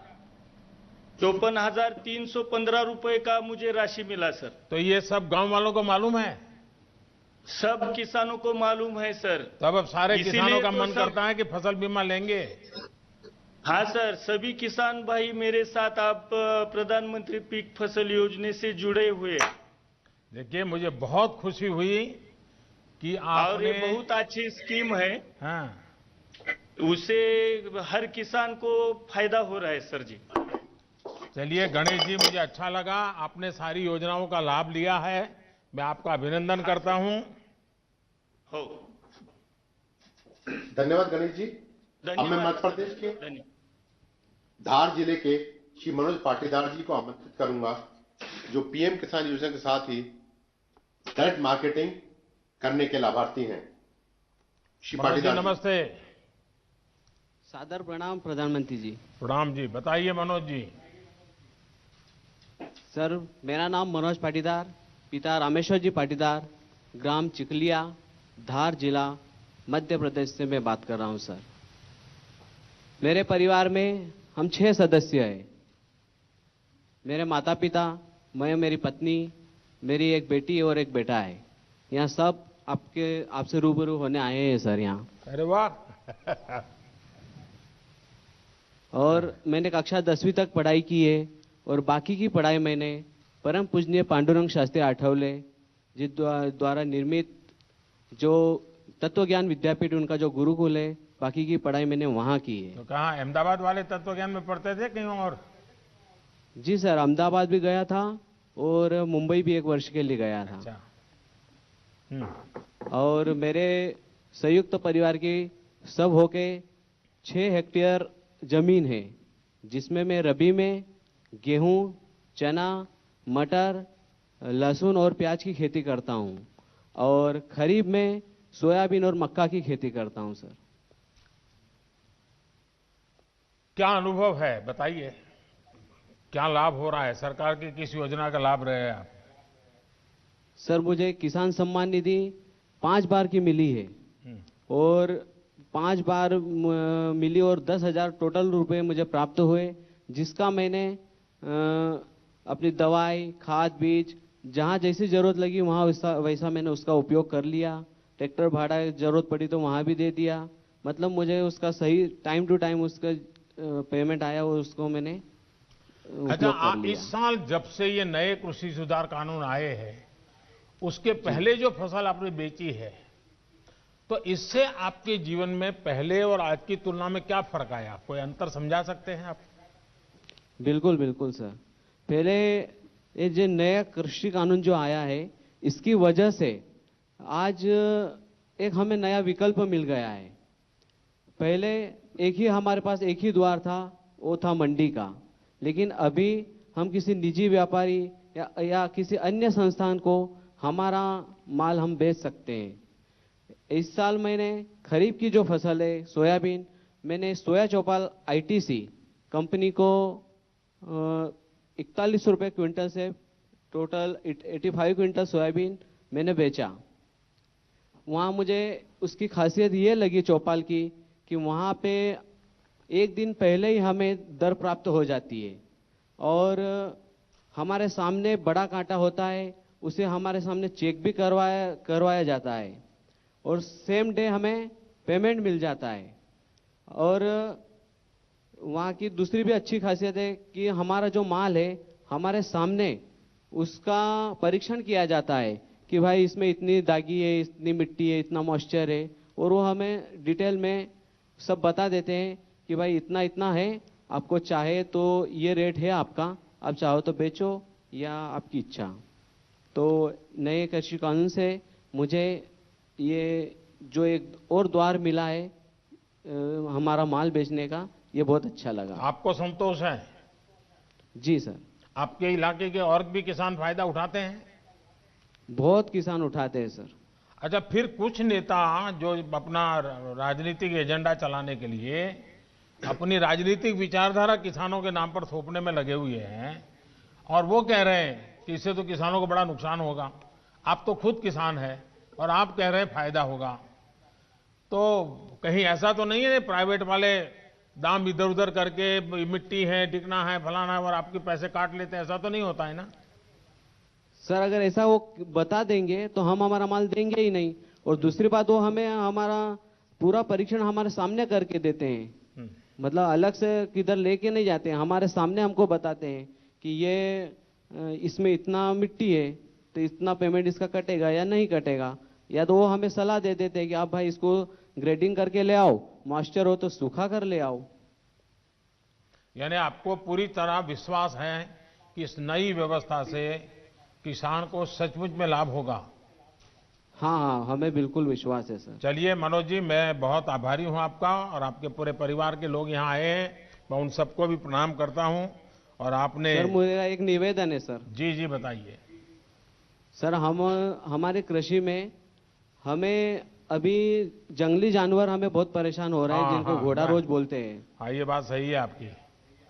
54,315 रुपए का मुझे राशि मिला सर। तो ये सब गांव वालों को मालूम है? सब किसानों को मालूम है सर। तब अब सारे किसानों का मन तो करता है कि फसल बीमा लेंगे। हाँ सर, सभी किसान भाई मेरे साथ आप प्रधानमंत्री पीक फसल योजना से जुड़े हुए। देखिए, मुझे बहुत खुशी हुई कि आपने, और ये बहुत अच्छी स्कीम है। हाँ, उससे हर किसान को फायदा हो रहा है सर जी। चलिए गणेश जी, मुझे अच्छा लगा, आपने सारी योजनाओं का लाभ लिया है। मैं आपका अभिनंदन करता हूं। धन्यवाद गणेश जी। अब मैं मध्य प्रदेश के धार जिले के श्री मनोज पाटीदार जी को आमंत्रित करूंगा, जो पीएम किसान योजना के साथ ही डायरेक्ट मार्केटिंग करने के लाभार्थी हैं। श्री पाटीदार नमस्ते। सादर प्रणाम प्रधानमंत्री जी। प्रणाम जी। बताइए मनोज जी। सर, मेरा नाम मनोज पाटीदार, पिता रामेश्वर जी पाटीदार, ग्राम चिकलिया, धार जिला, मध्य प्रदेश से मैं बात कर रहा हूं सर। मेरे परिवार में हम 6 सदस्य हैं। मेरे माता पिता, मैं, मेरी पत्नी, मेरी एक बेटी और एक बेटा है। यहाँ सब आपसे रूबरू होने आए हैं सर यहाँ। अरे वाह। और मैंने कक्षा 10वीं तक पढ़ाई की है, और बाकी की पढ़ाई मैंने परम पूजनीय पांडुरंग शास्त्री आठवले जी द्वारा निर्मित जो तत्व ज्ञान विद्यापीठ उनका जो गुरुकुल है, बाकी की पढ़ाई मैंने वहाँ की है। तो कहाँ अहमदाबाद वाले तत्व ज्ञान में पढ़ते थे कहीं और? जी सर, अहमदाबाद भी गया था और मुंबई भी 1 वर्ष के लिए गया था। अच्छा। और मेरे संयुक्त परिवार की सब होके 6 हेक्टेयर जमीन है, जिसमें मैं रबी में गेहूं, चना, मटर, लहसुन और प्याज की खेती करता हूं और खरीफ में सोयाबीन और मक्का की खेती करता हूं सर। क्या अनुभव है बताइए, क्या लाभ हो रहा है? सरकार की किस योजना का लाभ रहे हैं आप? सर मुझे किसान सम्मान निधि 5 बार की मिली है और 5 बार मिली और 10,000 टोटल रुपए मुझे प्राप्त हुए, जिसका मैंने अपनी दवाई, खाद, बीज जहाँ जैसी जरूरत लगी वहाँ वैसा मैंने उसका उपयोग कर लिया। ट्रैक्टर भाड़ा जरूरत पड़ी तो वहाँ भी दे दिया। मतलब मुझे उसका सही टाइम टू टाइम उसका पेमेंट आया और उसको मैंने अच्छा, इस साल जब से ये नए कृषि सुधार कानून आए हैं, उसके पहले जो फसल आपने बेची है, तो इससे आपके जीवन में पहले और आज की तुलना में क्या फर्क आया? कोई अंतर समझा सकते हैं आप? बिल्कुल बिल्कुल सर। पहले ये जो नया कृषि कानून जो आया है, इसकी वजह से आज एक हमें नया विकल्प मिल गया है। पहले एक ही हमारे पास एक ही द्वार था, वो था मंडी का, लेकिन अभी हम किसी निजी व्यापारी या किसी अन्य संस्थान को हमारा माल हम बेच सकते हैं। इस साल मैंने खरीफ की जो फसल है सोयाबीन, मैंने सोया चौपाल आईटीसी कंपनी को 41 रुपये क्विंटल से टोटल 85 क्विंटल सोयाबीन मैंने बेचा। वहाँ मुझे उसकी खासियत ये लगी चौपाल की कि वहाँ पे एक दिन पहले ही हमें दर प्राप्त हो जाती है और हमारे सामने बड़ा कांटा होता है, उसे हमारे सामने चेक भी करवाया जाता है और सेम डे हमें पेमेंट मिल जाता है। और वहाँ की दूसरी भी अच्छी खासियत है कि हमारा जो माल है हमारे सामने उसका परीक्षण किया जाता है कि भाई इसमें इतनी दागी है, इतनी मिट्टी है, इतना मॉइस्चर है, और वो हमें डिटेल में सब बता देते हैं कि भाई इतना इतना है, आपको चाहे तो ये रेट है आपका, आप चाहो तो बेचो या आपकी इच्छा। तो नए कृषि कानून से मुझे ये जो एक और द्वार मिला है हमारा माल बेचने का, ये बहुत अच्छा लगा। आपको संतोष है? जी सर। आपके इलाके के और भी किसान फायदा उठाते हैं? बहुत किसान उठाते हैं सर। अच्छा, फिर कुछ नेता जो अपना राजनीतिक एजेंडा चलाने के लिए अपनी राजनीतिक विचारधारा किसानों के नाम पर थोपने में लगे हुए हैं और वो कह रहे हैं कि इससे तो किसानों को बड़ा नुकसान होगा। आप तो खुद किसान हैं और आप कह रहे हैं फायदा होगा, तो कहीं ऐसा तो नहीं है प्राइवेट वाले दाम इधर उधर करके मिट्टी है, टिकना है, फलाना है और आपके पैसे काट लेते हैं? ऐसा तो नहीं होता है ना सर? अगर ऐसा वो बता देंगे तो हम हमारा माल देंगे ही नहीं, और दूसरी बात वो हमें हमारा पूरा परीक्षण हमारे सामने करके देते हैं। मतलब अलग से किधर लेके नहीं जाते हैं, हमारे सामने हमको बताते हैं कि ये इसमें इतना मिट्टी है तो इतना पेमेंट इसका कटेगा या नहीं कटेगा, या तो वो हमें सलाह दे देते हैं कि आप भाई इसको ग्रेडिंग करके ले आओ, मॉइस्चर हो तो सूखा कर ले आओ। यानी आपको पूरी तरह विश्वास है कि इस नई व्यवस्था से किसान को सचमुच में लाभ होगा? हाँ, हमें बिल्कुल विश्वास है सर। चलिए मनोज जी, मैं बहुत आभारी हूं आपका और आपके पूरे परिवार के लोग यहाँ आए हैं, मैं उन सबको भी प्रणाम करता हूं। और आपने सर, मेरा एक निवेदन है सर। जी जी बताइए सर। हमारे कृषि में हमें अभी जंगली जानवर हमें बहुत परेशान हो रहे हैं, जिनको घोड़ा रोज बोलते हैं। हाँ, ये बात सही है आपकी।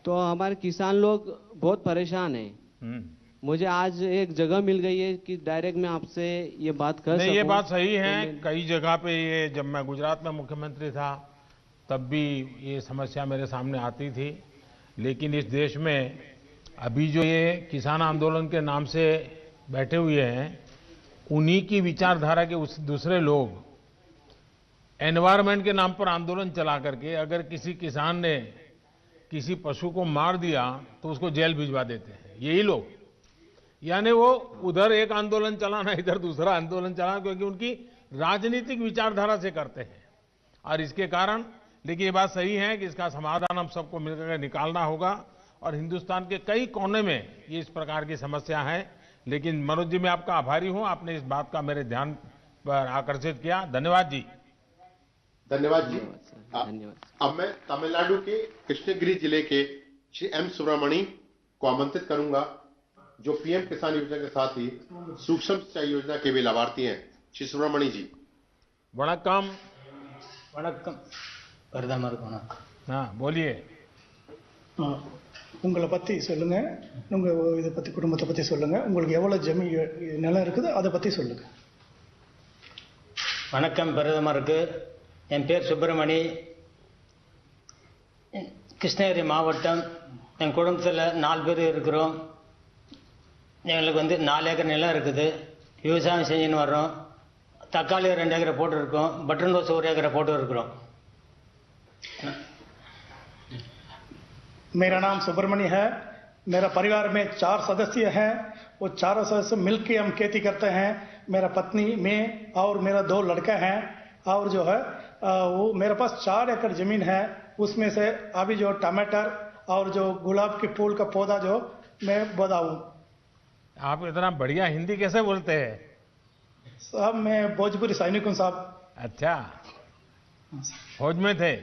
तो हमारे किसान लोग बहुत परेशान हैं। मुझे आज एक जगह मिल गई है कि डायरेक्ट मैं आपसे ये बात कर सकूं। ये बात सही है। कई जगह पे ये, जब मैं गुजरात में मुख्यमंत्री था तब भी ये समस्या मेरे सामने आती थी, लेकिन इस देश में अभी जो ये किसान आंदोलन के नाम से बैठे हुए हैं, उन्हीं की विचारधारा के दूसरे लोग एनवायरनमेंट के नाम पर आंदोलन चला करके अगर किसी किसान ने किसी पशु को मार दिया तो उसको जेल भिजवा देते हैं। यही लोग यानी वो उधर एक आंदोलन चलाना, इधर दूसरा आंदोलन चलाना, क्योंकि उनकी राजनीतिक विचारधारा से करते हैं। और इसके कारण, लेकिन ये बात सही है कि इसका समाधान हम सबको मिलकर निकालना होगा। और हिंदुस्तान के कई कोने में ये इस प्रकार की समस्या है। लेकिन मनोज जी, मैं आपका आभारी हूं, आपने इस बात का मेरे ध्यान पर आकर्षित किया। धन्यवाद जी। धन्यवाद जी। अब मैं तमिलनाडु के कृष्णगिरी जिले के श्री एम सुब्रमणी को आमंत्रित करूंगा, जो पीएम किसान योजना के साथ ही सूक्ष्म सिंचाई योजना के भी लाभार्थी हैं। श्री सुब्रमणी जी। वणक्कम। வணக்கம் பிரதமர் வணக்கம். हाँ, बोलिए. உங்களை பற்றி சொல்லுங்க, உங்க இதை பற்றி, குடும்பத்தை பற்றி சொல்லுங்க, உங்களுக்கு எவ்வளவு நிலம் இருக்குது அதை பற்றி சொல்லுங்க. வணக்கம் பிரதமருக்கு. என் பேர் சுப்பிரமணி, கிருஷ்ணகிரி மாவட்டம். என் குடும்பத்தில் 4 பேர் இருக்கிறோம். எங்களுக்கு 4 ஏக்கர் நிலம் இருக்குது. விவசாயம் செஞ்சுன்னு வர்றோம். தக்காளி 2 ஏக்கரை போட்டுருக்கோம். பட்டன் ரோஸ் 1 ஏக்கரை போட்டு இருக்கிறோம். मेरा नाम सुब्रमण्य है. मेरा परिवार में 4 सदस्य हैं. वो 4 सदस्य मिलकर हम खेती करते हैं. मेरा पत्नी, मैं और मेरा 2 लड़का हैं. और जो है वो मेरे पास 4 एकड़ जमीन है. उसमें से अभी जो टमाटर और जो गुलाब के फूल का पौधा जो मैं बताऊं. आप इतना बढ़िया हिंदी कैसे बोलते हैं? साहब मैं भोजपुरी सैनिक हूं साहब. अच्छा, फौज में थे?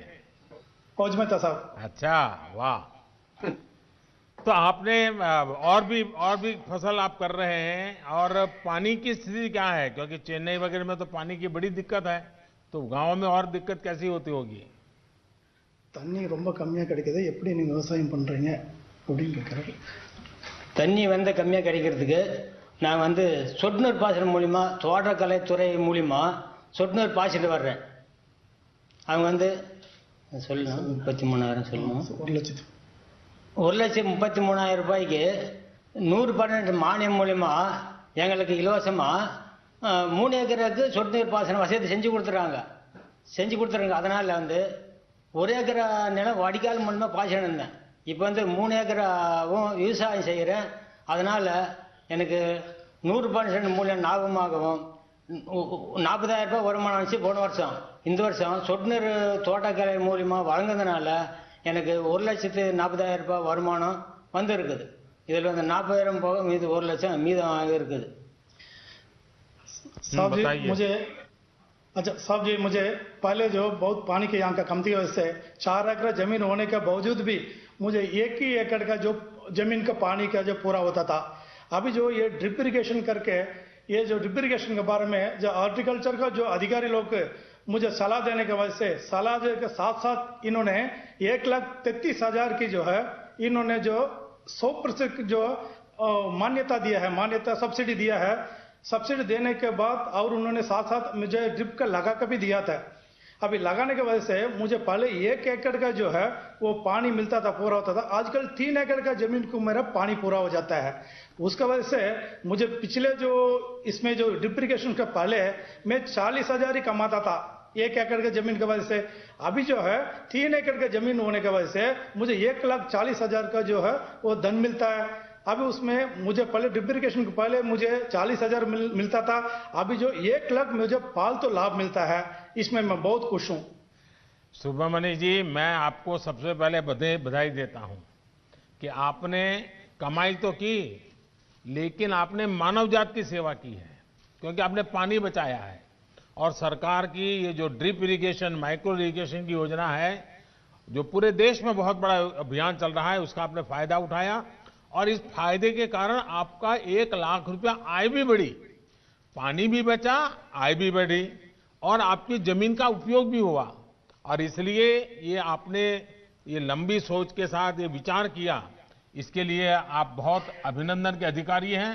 फौज में था साहब. अच्छा, वाह. तो आपने और भी फसल आप कर रहे हैं, और पानी की स्थिति क्या है? क्योंकि चेन्नई वगैरह में तो पानी की बड़ी दिक्कत है, तो गांव में और दिक्कत कैसी होती होगी? தண்ணி ரொம்ப கம்மியா கிடைக்குது, எப்படி நீங்க விவசாயம் பண்றீங்க அப்படின்னு கேட்கறாரு. தண்ணி கம்மியாக கிடைக்கிறதுக்கு நான் சொட்டு நீர் பாசனம் மூலிமா, தோட்டக்கலைத்துறை மூலிமா சொட்டு நீர் பாய்ச்சிட்டு வர்றேன். அவங்க சொல்லணும் 33,000 சொல்லணும். 1,33,000 ரூபாய்க்கு 100% மானியம் மூலிமா எங்களுக்கு இலவசமாக 3 ஏக்கருக்கு சொட்டு நீர் பாசனம் வசதி செஞ்சு கொடுத்துறாங்க. அதனால் 1 ஏக்கரா நிலம் வடிகால் மூலமாக பாய்ச்சிட்டு இருந்தேன். இப்போ 3 ஏக்கராவும் விவசாயம் செய்கிறேன். அதனால் எனக்கு 100% மூலியம் லாபமாகவும் 40,000 ரூபாய் வருமானம் வந்துச்சு போன வருஷம். இந்த வருஷம் சொட்டு நீர் தோட்டக்கலை மூலியமாக வழங்குறதுனால எனக்கு 1,40,000 ரூபாய் வருமானம் இருக்குது. இதில் 40,000 போக மீது 1 லட்சம் மீதம் இருக்குது. साहब जी मुझे पहले जो बहुत पानी के यहाँ का कमती वजह से 4 एकड़ जमीन होने के बावजूद भी मुझे 1 ही एकड़ का जो जमीन का पानी का जो पूरा होता था. अभी जो ये ड्रिप इरिगेशन करके, ये जो ड्रिप इरिगेशन के बारे में जो हॉर्टिकल्चर का जो अधिकारी लोग मुझे सलाह देने की वजह से, सलाह के साथ साथ इन्होंने 1,33,000 की जो है इन्होंने जो 100% जो मान्यता दिया है, मान्यता सब्सिडी दिया है. सब्सिडी देने के बाद और उन्होंने साथ साथ मुझे ड्रिप का लगा कर भी दिया था. अभी लगाने की वजह से मुझे पहले 1 एकड़ का जो है वो पानी मिलता था, पूरा होता था. आजकल 3 एकड़ का जमीन को मेरा पानी पूरा हो जाता है. उसका वजह से मुझे पिछले जो इसमें जो ड्रिप इरिगेशन के पहले मैं 40,000 ही कमाता था 1 एकड़ के जमीन की वजह से. अभी जो है 3 एकड़ के जमीन होने की वजह से मुझे 1,40,000 का जो है वो धन मिलता है. अभी उसमें मुझे पहले ड्रिप इरिगेशन के पहले मुझे 40,000 मिलता था. अभी जो 1 लाख मुझे फालतू लाभ मिलता है, इसमें मैं बहुत खुश हूं. सुब्रमण्य जी, मैं आपको सबसे पहले बधाई देता हूं कि आपने कमाई तो की, लेकिन आपने मानव जात की सेवा की है, क्योंकि आपने पानी बचाया है. और सरकार की ये जो ड्रिप इरिगेशन, माइक्रो इरिगेशन की योजना है, जो पूरे देश में बहुत बड़ा अभियान चल रहा है, उसका आपने फायदा उठाया. और इस फायदे के कारण आपका 1 लाख रुपया आय भी बढ़ी, पानी भी बचा, आय भी बढ़ी, और आपकी जमीन का उपयोग भी हुआ. और इसलिए ये आपने ये लंबी सोच के साथ ये विचार किया, इसके लिए आप बहुत अभिनंदन के अधिकारी हैं.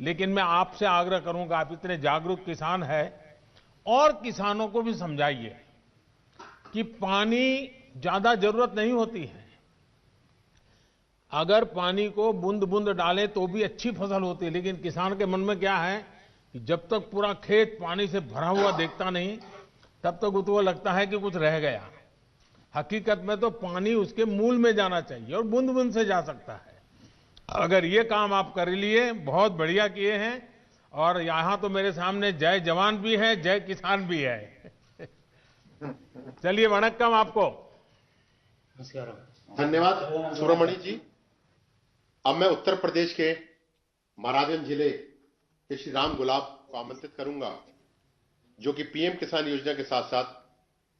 लेकिन मैं आपसे आग्रह करूंगा, आप इतने जागरूक किसान हैं, और किसानों को भी समझाइए कि पानी ज्यादा जरूरत नहीं होती है. अगर पानी को बूंद बूंद डालें तो भी अच्छी फसल होती है. लेकिन किसान के मन में क्या है कि जब तक पूरा खेत पानी से भरा हुआ देखता नहीं, तब तक उसको लगता है कि कुछ रह गया. हकीकत में तो पानी उसके मूल में जाना चाहिए और बूंद बूंद से जा सकता है. अगर ये काम आप कर लिए, बहुत बढ़िया किए हैं। और यहाँ तो मेरे सामने जय जवान भी है, जय किसान भी है। चलिए, वणक्कम आपको। धन्यवाद सुब्रमणि जी। अब मैं उत्तर प्रदेश के महाराजगंज जिले के श्री राम गुलाब को आमंत्रित करूंगा, जो कि पीएम किसान योजना के साथ साथ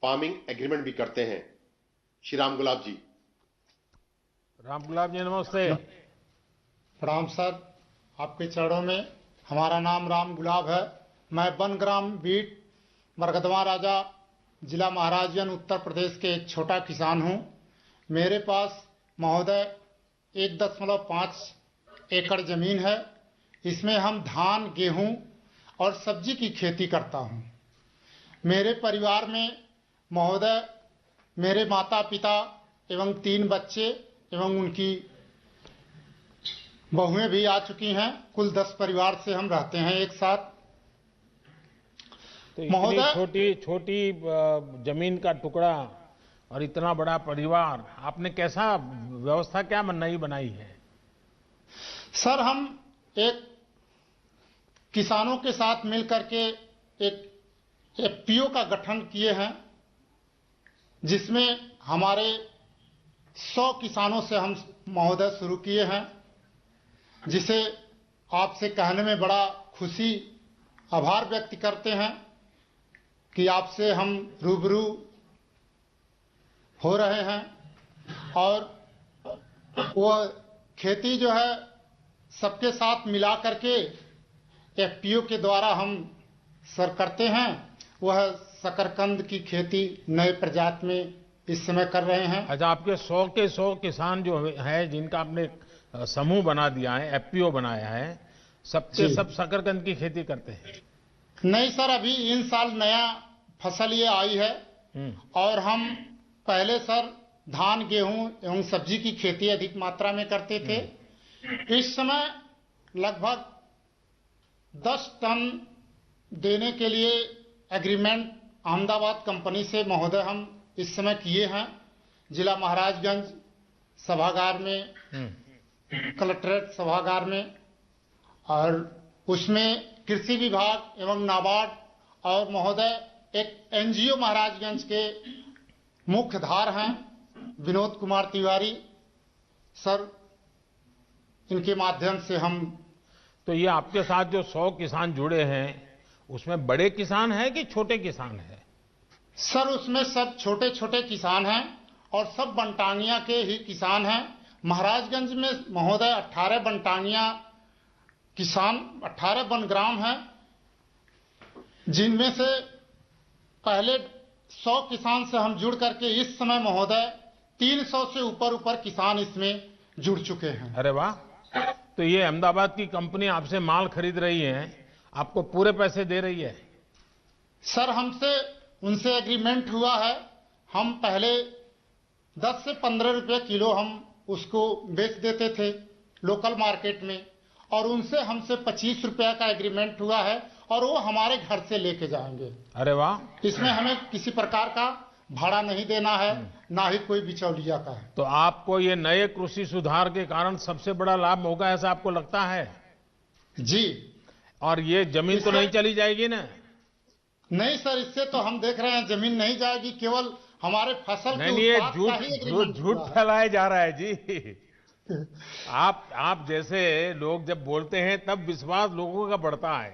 फार्मिंग एग्रीमेंट भी करते हैं। श्री राम गुलाब जी। राम गुलाब जी नमस्ते। प्रणाम सर, आपके चरणों में। हमारा नाम राम गुलाब है। मैं बनग्राम बीट मरकदमा राजा जिला महाराजगंज उत्तर प्रदेश के एक छोटा किसान हूं। मेरे पास महोदय 1.5 एकड़ जमीन है। इसमें हम धान, गेहूं और सब्जी की खेती करता हूं। मेरे परिवार में महोदय मेरे माता पिता एवं 3 बच्चे एवं उनकी बहुएं भी आ चुकी हैं। कुल 10 परिवार से हम रहते हैं एक साथ। तो इतनी छोटी जमीन का टुकड़ा और इतना बड़ा परिवार, आपने कैसा व्यवस्था क्या नई बनाई है? सर, हम एक किसानों के साथ मिलकर के एक एफपीओ का गठन किए हैं, जिसमें हमारे 100 किसानों से हम महोदय शुरू किए हैं, जिसे आपसे कहने में बड़ा खुशी, आभार व्यक्त करते हैं कि आपसे हम रूबरू हो रहे हैं। और वह खेती जो है सबके साथ मिला करके एफपीओ के द्वारा हम सर करते हैं। वह शकरकंद की खेती नए प्रजाति में इस समय कर रहे हैं। अच्छा, आपके 100 के 100 किसान जो है, जिनका आपने समूह बना दिया है, एफपीओ बनाया है, सबके सब शकरकंद की खेती करते हैं? नहीं सर, अभी इन साल नया फसल ये आई है। और हम पहले सर धान, गेहूं एवं सब्जी की खेती अधिक मात्रा में करते थे। इस समय लगभग 10 टन देने के लिए एग्रीमेंट अहमदाबाद कंपनी से महोदय हम इस समय किए हैं। जिला महाराजगंज सभागार में, कलेक्ट्रेट सभागार में। और उसमें कृषि विभाग एवं नाबार्ड और महोदय एक एनजीओ महाराजगंज के मुख्य धार हैं, विनोद कुमार तिवारी सर, इनके माध्यम से हम। तो ये आपके साथ जो 100 किसान जुड़े हैं, उसमें बड़े किसान हैं कि छोटे किसान हैं? सर, उसमें सब छोटे छोटे किसान हैं और सब बनटांगिया के ही किसान हैं। महाराजगंज में महोदय 18 बनटांगिया किसान, 18 बनग्राम हैं, जिनमें से पहले 100 किसान से हम जुड़ करके इस समय महोदय 300 से ऊपर किसान इसमें जुड़ चुके हैं। अरे वाह! तो ये अहमदाबाद की कंपनी आपसे माल खरीद रही है, आपको पूरे पैसे दे रही है? सर, हमसे उनसे एग्रीमेंट हुआ है। हम पहले 10 से 15 रुपए किलो हम उसको बेच देते थे लोकल मार्केट में, और उनसे हमसे 25 रुपया का एग्रीमेंट हुआ है, और वो हमारे घर से लेके जाएंगे। अरे वाह! इसमें हमें किसी प्रकार का भाड़ा नहीं देना है, ना ही कोई बिचौलिया का है। तो आपको ये नए कृषि सुधार के कारण सबसे बड़ा लाभ होगा, ऐसा आपको लगता है? जी। और ये जमीन तो नहीं चली जाएगी ना? नहीं सर, इससे तो हम देख रहे हैं जमीन नहीं जाएगी, केवल हमारे फसल नहीं, ये झूठ फैलाया जा रहा है जी। आप जैसे लोग जब बोलते हैं तब विश्वास लोगों का बढ़ता है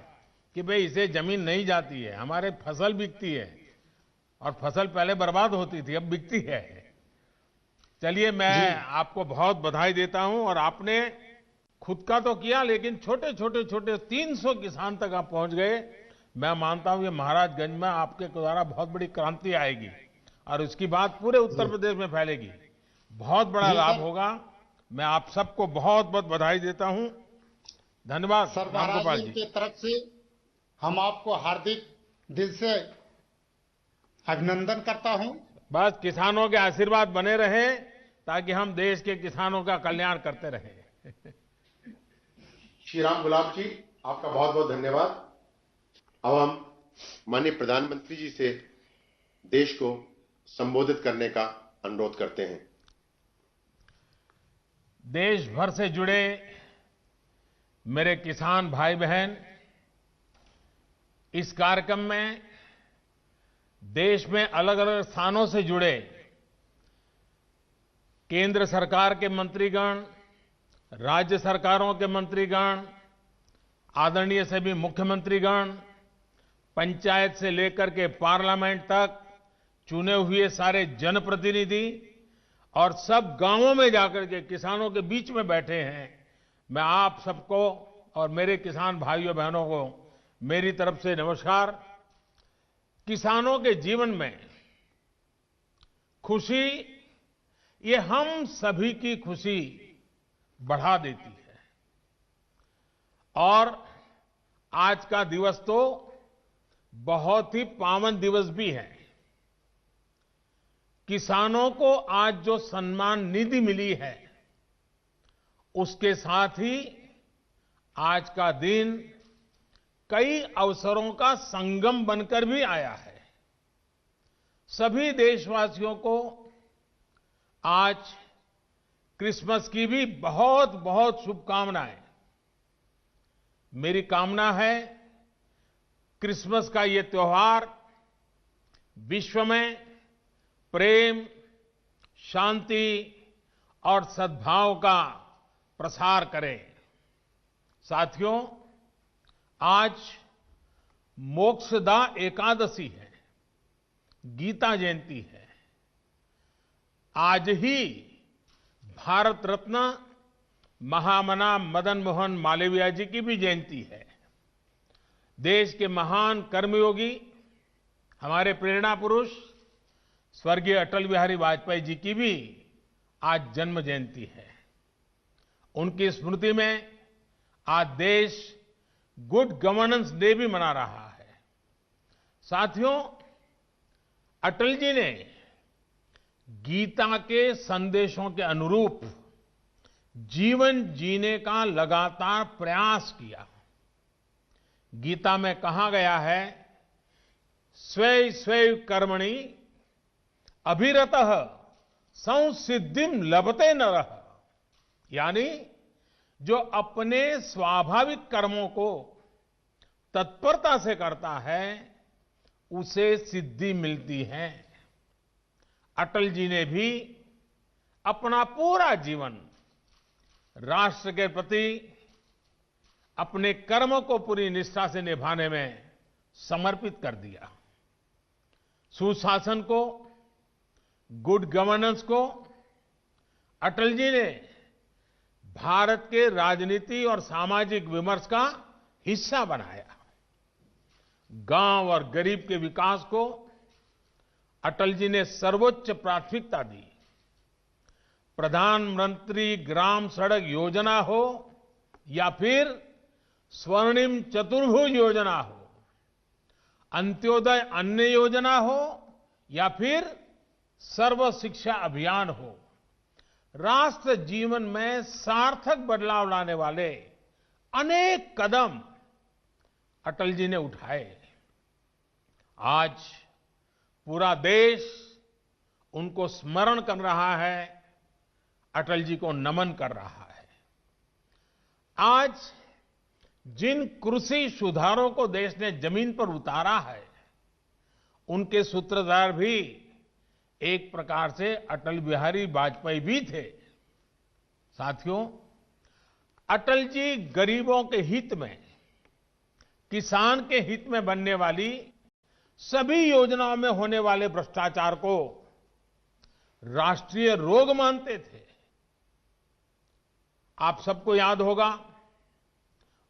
कि भाई इसे जमीन नहीं जाती है, हमारे फसल बिकती है, और फसल पहले बर्बाद होती थी, अब बिकती है। चलिए, मैं आपको बहुत बधाई देता हूं। और आपने खुद का तो किया, लेकिन छोटे 300 किसान तक आप पहुंच गए। मैं मानता हूं ये महाराजगंज में आपके द्वारा बहुत बड़ी क्रांति आएगी और उसकी बात पूरे उत्तर प्रदेश में फैलेगी। बहुत बड़ा लाभ होगा। मैं आप सबको बहुत बहुत बधाई देता हूं। धन्यवाद सर। महाराज की तरफ से हम आपको हार्दिक दिल से अभिनंदन करता हूं। बस किसानों के आशीर्वाद बने रहे ताकि हम देश के किसानों का कल्याण करते रहें। श्री राम गुलाब जी, आपका बहुत बहुत धन्यवाद। अब हम माननीय प्रधानमंत्री जी से देश को संबोधित करने का अनुरोध करते हैं। देश भर से जुड़े मेरे किसान भाई बहन, इस कार्यक्रम में देश में अलग अलग स्थानों से जुड़े केंद्र सरकार के मंत्रीगण, राज्य सरकारों के मंत्रीगण, आदरणीय सभी मुख्यमंत्रीगण, पंचायत से लेकर के पार्लियामेंट तक चुने हुए सारे जनप्रतिनिधि और सब गांवों में जाकर के किसानों के बीच में बैठे हैं। मैं आप सबको और मेरे किसान भाइयों बहनों को मेरी तरफ से नमस्कार। किसानों के जीवन में खुशी, ये हम सभी की खुशी बढ़ा देती है। और आज का दिवस तो बहुत ही पावन दिवस भी है। किसानों को आज जो सम्मान निधि मिली है, उसके साथ ही आज का दिन कई अवसरों का संगम बनकर भी आया है। सभी देशवासियों को आज क्रिसमस की भी बहुत बहुत शुभकामनाएं। मेरी कामना है क्रिसमस का ये त्योहार विश्व में प्रेम, शांति और सद्भाव का प्रसार करे। साथियों, आज मोक्षदा एकादशी है, गीता जयंती है। आज ही भारत रत्न महामना मदन मोहन मालवीय जी की भी जयंती है। देश के महान कर्मयोगी, हमारे प्रेरणा पुरुष स्वर्गीय अटल बिहारी वाजपेयी जी की भी आज जन्म जयंती है। उनकी स्मृति में आज देश गुड गवर्नेंस डे भी मना रहा है। साथियों, अटल जी ने गीता के संदेशों के अनुरूप जीवन जीने का लगातार प्रयास किया। गीता में कहा गया है, स्वे स्वे कर्मणि अभिरतः संसिद्धिम लभते नरः, यानी जो अपने स्वाभाविक कर्मों को तत्परता से करता है, उसे सिद्धि मिलती है। अटल जी ने भी अपना पूरा जीवन राष्ट्र के प्रति अपने कर्म को पूरी निष्ठा से निभाने में समर्पित कर दिया। सुशासन को, गुड गवर्नेंस को अटल जी ने भारत के राजनीति और सामाजिक विमर्श का हिस्सा बनाया। गांव और गरीब के विकास को अटल जी ने सर्वोच्च प्राथमिकता दी। प्रधानमंत्री ग्राम सड़क योजना हो या फिर स्वर्णिम चतुर्भुज योजना हो, अंत्योदय अन्न योजना हो या फिर सर्व शिक्षा अभियान हो, राष्ट्र जीवन में सार्थक बदलाव लाने वाले अनेक कदम अटल जी ने उठाए। आज पूरा देश उनको स्मरण कर रहा है, अटल जी को नमन कर रहा है। आज जिन कृषि सुधारों को देश ने जमीन पर उतारा है, उनके सूत्रधार भी एक प्रकार से अटल बिहारी वाजपेयी भी थे। साथियों, अटल जी गरीबों के हित में, किसान के हित में बनने वाली सभी योजनाओं में होने वाले भ्रष्टाचार को राष्ट्रीय रोग मानते थे। आप सबको याद होगा,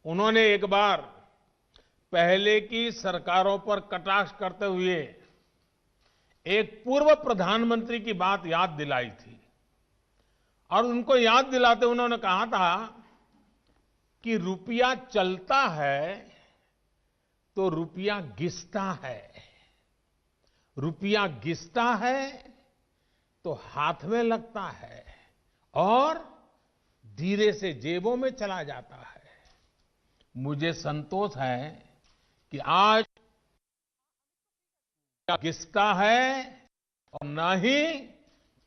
उन्होंने एक बार पहले की सरकारों पर कटाक्ष करते हुए एक पूर्व प्रधानमंत्री की बात याद दिलाई थी और उनको याद दिलाते उन्होंने कहा था कि रुपया चलता है तो रुपया घिसता है, रुपया घिसता है तो हाथ में लगता है और धीरे से जेबों में चला जाता है। मुझे संतोष है कि आज घिसता है और न ही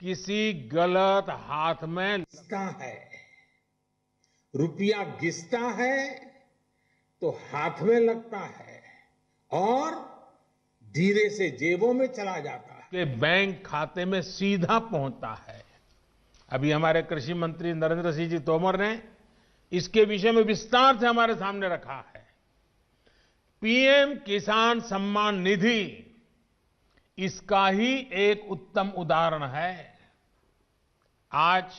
किसी गलत हाथ में लगता है। रुपया घिसता है तो हाथ में लगता है और धीरे से जेबों में चला जाता है कि बैंक खाते में सीधा पहुंचता है। अभी हमारे कृषि मंत्री नरेंद्र सिंह जी तोमर ने इसके विषय में विस्तार से हमारे सामने रखा है। पीएम किसान सम्मान निधि इसका ही एक उत्तम उदाहरण है। आज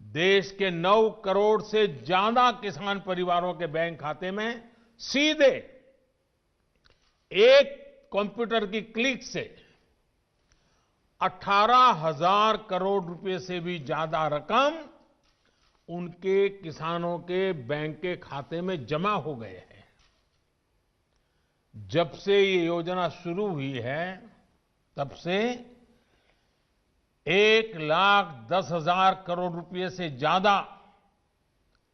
देश के 9 करोड़ से ज्यादा किसान परिवारों के बैंक खाते में सीधे एक कंप्यूटर की क्लिक से 18,000 करोड़ रुपए से भी ज्यादा रकम उनके किसानों के बैंक के खाते में जमा हो गए हैं। जब से ये योजना शुरू हुई है तब से 1,10,000 करोड़ रुपए से ज्यादा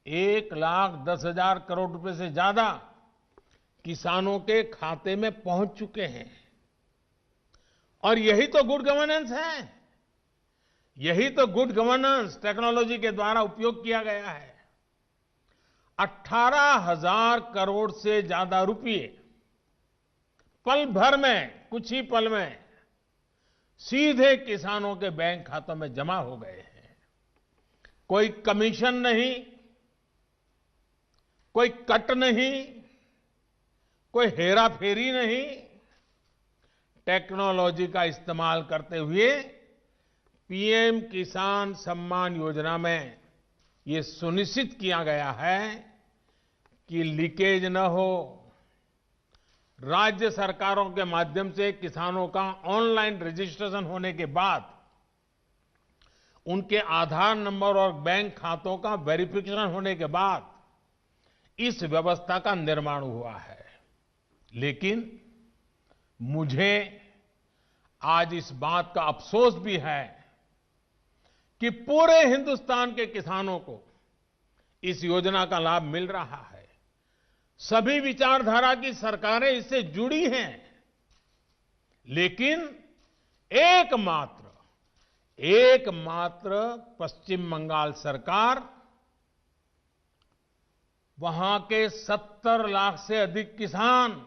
1,10,000 करोड़ रुपए से ज्यादा किसानों के खाते में पहुंच चुके हैं। और यही तो गुड गवर्नेंस है, यही तो गुड गवर्नेंस टेक्नोलॉजी के द्वारा उपयोग किया गया है। 18,000 करोड़ से ज्यादा रुपए पल भर में, कुछ ही पल में सीधे किसानों के बैंक खातों में जमा हो गए हैं। कोई कमीशन नहीं, कोई कट नहीं, कोई हेरा फेरी नहीं। टेक्नोलॉजी का इस्तेमाल करते हुए पीएम किसान सम्मान योजना में ये सुनिश्चित किया गया है कि लीकेज न हो। राज्य सरकारों के माध्यम से किसानों का ऑनलाइन रजिस्ट्रेशन होने के बाद उनके आधार नंबर और बैंक खातों का वेरिफिकेशन होने के बाद इस व्यवस्था का निर्माण हुआ है। लेकिन मुझे आज इस बात का अफसोस भी है कि पूरे हिंदुस्तान के किसानों को इस योजना का लाभ मिल रहा है। सभी विचारधारा की सरकारें इससे जुड़ी हैं, लेकिन एकमात्र पश्चिम बंगाल सरकार, वहां के 70 लाख से अधिक किसान,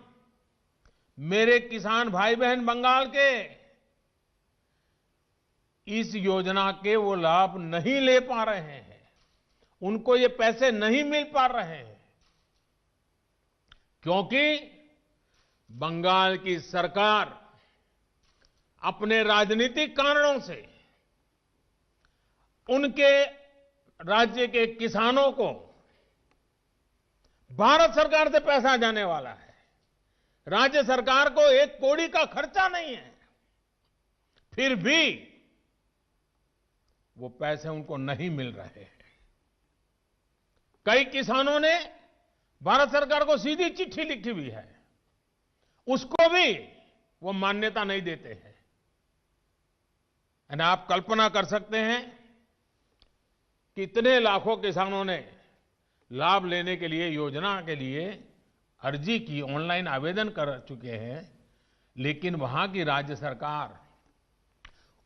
मेरे किसान भाई बहन बंगाल के, इस योजना के वो लाभ नहीं ले पा रहे हैं, उनको ये पैसे नहीं मिल पा रहे हैं, क्योंकि बंगाल की सरकार अपने राजनीतिक कारणों से उनके राज्य के किसानों को भारत सरकार से पैसा जाने वाला है, राज्य सरकार को 1 कौड़ी का खर्चा नहीं है, फिर भी वो पैसे उनको नहीं मिल रहे हैं। कई किसानों ने भारत सरकार को सीधी चिट्ठी लिखी हुई है, उसको भी वो मान्यता नहीं देते हैं। यानी आप कल्पना कर सकते हैं कितने लाखों किसानों ने लाभ लेने के लिए, योजना के लिए अर्जी की, ऑनलाइन आवेदन कर चुके हैं, लेकिन वहां की राज्य सरकार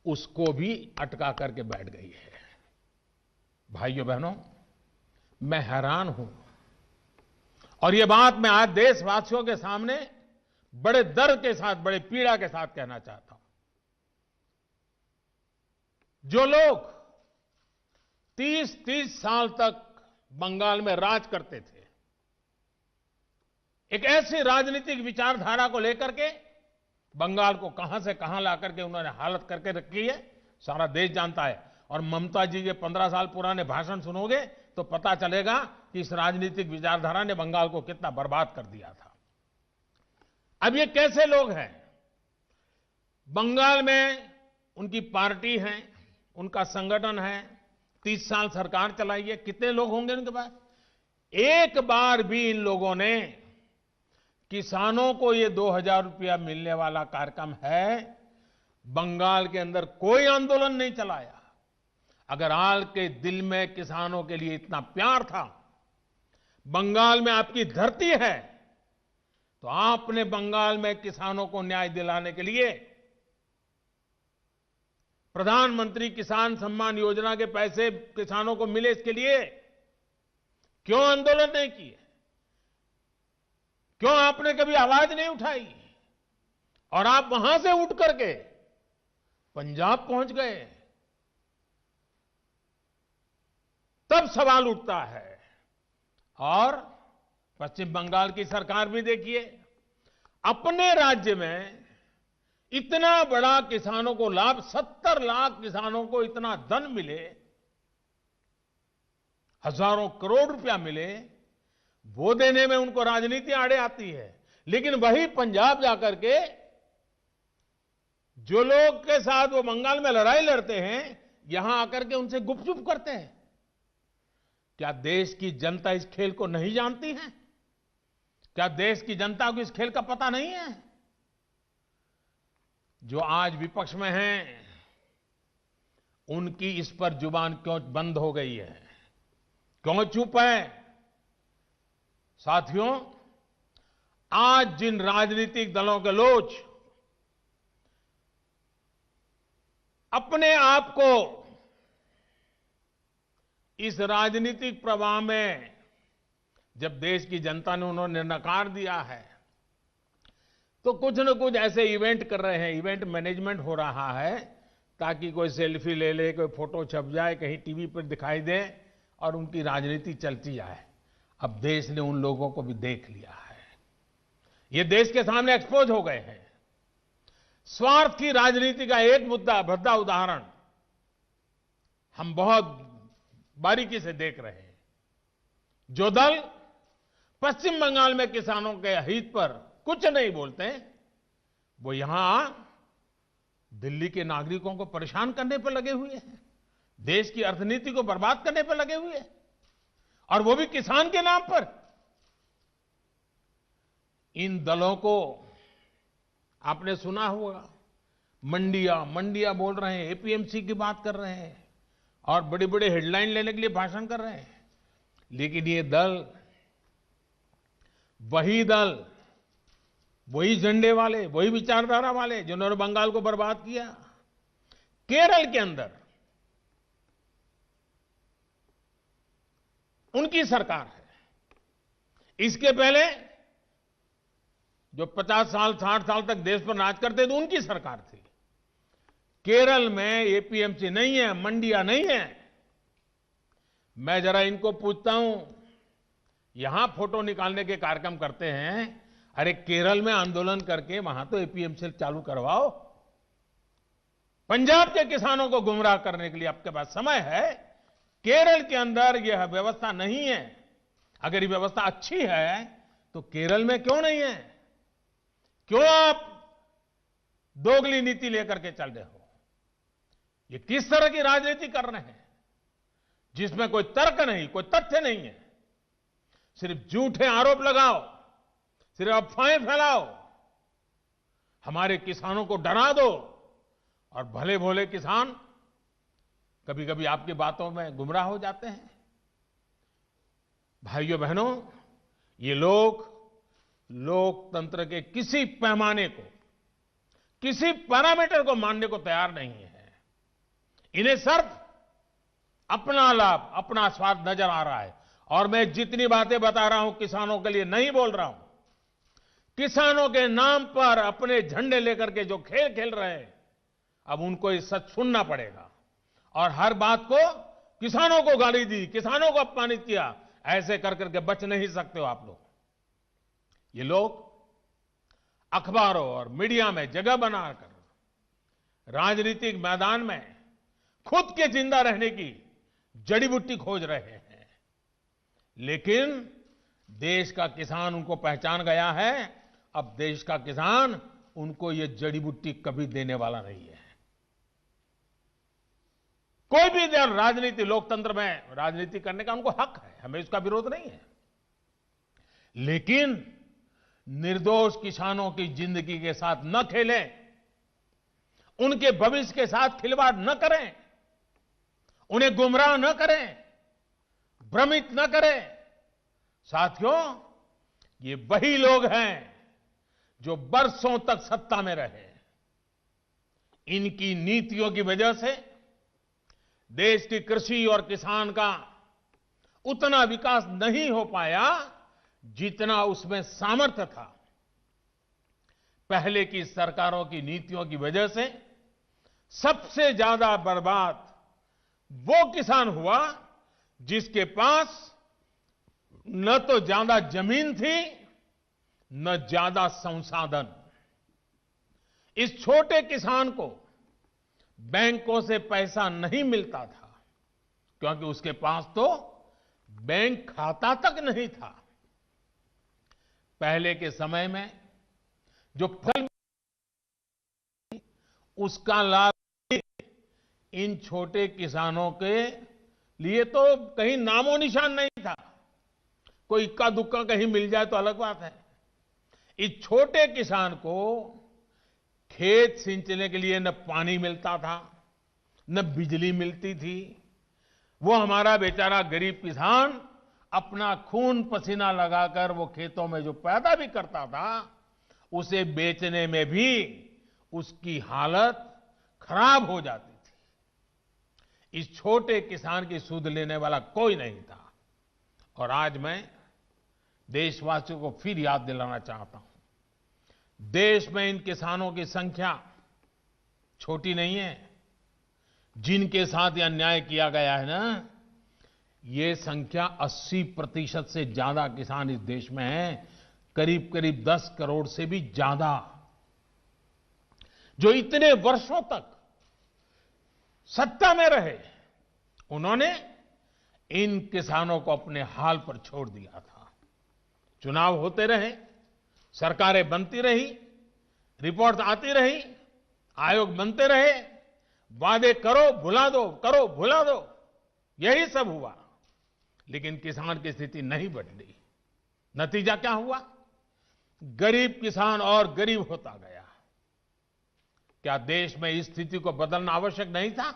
उसको भी अटका करके बैठ गई है। भाइयों बहनों, मैं हैरान हूं और ये बात मैं आज देशवासियों के सामने बड़े दर्द के साथ, बड़े पीड़ा के साथ कहना चाहता हूं। जो लोग 30-30 साल तक बंगाल में राज करते थे, एक ऐसी राजनीतिक विचारधारा को लेकर के बंगाल को कहां से कहां ला करके उन्होंने हालत करके रखी है, सारा देश जानता है। और ममता जी के 15 साल पुराने भाषण सुनोगे तो पता चलेगा कि इस राजनीतिक विचारधारा ने बंगाल को कितना बर्बाद कर दिया था। अब ये कैसे लोग हैं? बंगाल में उनकी पार्टी है, उनका संगठन है, 30 साल सरकार चलाई है, कितने लोग होंगे उनके पास? एक बार भी इन लोगों ने किसानों को ये 2,000 रुपया मिलने वाला कार्यक्रम है, बंगाल के अंदर कोई आंदोलन नहीं चलाया। अगर हाल के दिल में किसानों के लिए इतना प्यार था, बंगाल में आपकी धरती है, तो आपने बंगाल में किसानों को न्याय दिलाने के लिए प्रधानमंत्री किसान सम्मान योजना के पैसे किसानों को मिले, इसके लिए क्यों आंदोलन नहीं किए? क्यों आपने कभी आवाज नहीं उठाई? और आप वहां से उठ करके पंजाब पहुंच गए। तब सवाल उठता है। और पश्चिम बंगाल की सरकार भी देखिए, अपने राज्य में इतना बड़ा किसानों को लाभ, 70 लाख किसानों को इतना धन मिले, हजारों करोड़ रुपया मिले, वो देने में उनको राजनीति आड़े आती है। लेकिन वही पंजाब जाकर के जो लोग के साथ वो बंगाल में लड़ाई लड़ते हैं, यहां आकर के उनसे गुपचुप करते हैं। क्या देश की जनता इस खेल को नहीं जानती है? क्या देश की जनता को इस खेल का पता नहीं है? जो आज विपक्ष में हैं, उनकी इस पर जुबान क्यों बंद हो गई है? क्यों चुप है? साथियों, आज जिन राजनीतिक दलों के लोग अपने आप को इस राजनीतिक प्रवाह में, जब देश की जनता ने उन्होंने नकार दिया है, तो कुछ न कुछ ऐसे इवेंट कर रहे हैं, इवेंट मैनेजमेंट हो रहा है, ताकि कोई सेल्फी ले ले, कोई फोटो छप जाए, कहीं टीवी पर दिखाई दे और उनकी राजनीति चलती जाए। अब देश ने उन लोगों को भी देख लिया है। ये देश के सामने एक्सपोज हो गए हैं। स्वार्थ की राजनीति का एक भद्दा उदाहरण हम बहुत बारीकी से देख रहे हैं। जो दल पश्चिम बंगाल में किसानों के हित पर कुछ नहीं बोलते, वो यहां दिल्ली के नागरिकों को परेशान करने पर लगे हुए हैं, देश की अर्थनीति को बर्बाद करने पर लगे हुए हैं, और वो भी किसान के नाम पर। इन दलों को आपने सुना होगा, मंडिया बोल रहे हैं, एपीएमसी की बात कर रहे हैं और बड़े बड़े हेडलाइन लेने के लिए भाषण कर रहे हैं। लेकिन ये दल, वही झंडे वाले, वही विचारधारा वाले जिन्होंने बंगाल को बर्बाद किया। केरल के अंदर उनकी सरकार है। इसके पहले जो 50 साल 60 साल तक देश पर राज करते थे, उनकी सरकार थी। केरल में एपीएमसी नहीं है, मंडियां नहीं है। मैं जरा इनको पूछता हूं, यहां फोटो निकालने के कार्यक्रम करते हैं, अरे केरल में आंदोलन करके वहां तो एपीएमसी चालू करवाओ। पंजाब के किसानों को गुमराह करने के लिए आपके पास समय है। केरल के अंदर यह व्यवस्था नहीं है। अगर ये व्यवस्था अच्छी है तो केरल में क्यों नहीं है? क्यों आप दोगली नीति लेकर के चल रहे हो? ये किस तरह की राजनीति कर रहे हैं जिसमें कोई तर्क नहीं, कोई तथ्य नहीं है? सिर्फ झूठे आरोप लगाओ, सिर्फ अफवाहें फैलाओ, हमारे किसानों को डरा दो, और भले भोले किसान कभी कभी आपकी बातों में गुमराह हो जाते हैं। भाइयों बहनों, ये लोग लोकतंत्र के किसी पैमाने को, किसी पैरामीटर को मानने को तैयार नहीं है। इन्हें सिर्फ अपना लाभ, अपना स्वार्थ नजर आ रहा है। और मैं जितनी बातें बता रहा हूं किसानों के लिए नहीं बोल रहा हूं। किसानों के नाम पर अपने झंडे लेकर के जो खेल खेल रहे हैं, अब उनको ये सच सुनना पड़ेगा। और हर बात को किसानों को गाली दी, किसानों को अपमानित किया, ऐसे कर करके बच नहीं सकते हो आप लोग। ये लोग अखबारों और मीडिया में जगह बनाकर राजनीतिक मैदान में खुद के जिंदा रहने की जड़ी बूटी खोज रहे हैं। लेकिन देश का किसान उनको पहचान गया है। अब देश का किसान उनको ये जड़ी बूटी कभी देने वाला नहीं है। कोई भी राजनीति, लोकतंत्र में राजनीति करने का उनको हक है, हमें इसका विरोध नहीं है। लेकिन निर्दोष किसानों की जिंदगी के साथ न खेलें, उनके भविष्य के साथ खिलवाड़ न करें, उन्हें गुमराह न करें, भ्रमित न करें। साथियों, ये वही लोग हैं जो बरसों तक सत्ता में रहे। इनकी नीतियों की वजह से देश की कृषि और किसान का उतना विकास नहीं हो पाया जितना उसमें सामर्थ्य था। पहले की सरकारों की नीतियों की वजह से सबसे ज्यादा बर्बाद वो किसान हुआ जिसके पास न तो ज्यादा जमीन थी न ज्यादा संसाधन। इस छोटे किसान को बैंकों से पैसा नहीं मिलता था क्योंकि उसके पास तो बैंक खाता तक नहीं था। पहले के समय में जो फल उसका लाभ इन छोटे किसानों के लिए तो कहीं नामो निशान नहीं था। कोई इक्का दुक्का कहीं मिल जाए तो अलग बात है। इस छोटे किसान को खेत सिंचने के लिए न पानी मिलता था न बिजली मिलती थी। वो हमारा बेचारा गरीब किसान अपना खून पसीना लगाकर वो खेतों में जो पैदा भी करता था उसे बेचने में भी उसकी हालत खराब हो जाती थी। इस छोटे किसान की सुध लेने वाला कोई नहीं था। और आज मैं देशवासियों को फिर याद दिलाना चाहता हूं, देश में इन किसानों की संख्या छोटी नहीं है। जिनके साथ यह अन्याय किया गया है ना, ये संख्या 80% से ज्यादा किसान इस देश में हैं, करीब करीब 10 करोड़ से भी ज्यादा, जो इतने वर्षों तक सत्ता में रहे। उन्होंने इन किसानों को अपने हाल पर छोड़ दिया था। चुनाव होते रहे, सरकारें बनती रही, रिपोर्ट आती रही, आयोग बनते रहे, वादे करो भुला दो, करो भुला दो, यही सब हुआ। लेकिन किसान की स्थिति नहीं बदली। नतीजा क्या हुआ? गरीब किसान और गरीब होता गया। क्या देश में इस स्थिति को बदलना आवश्यक नहीं था?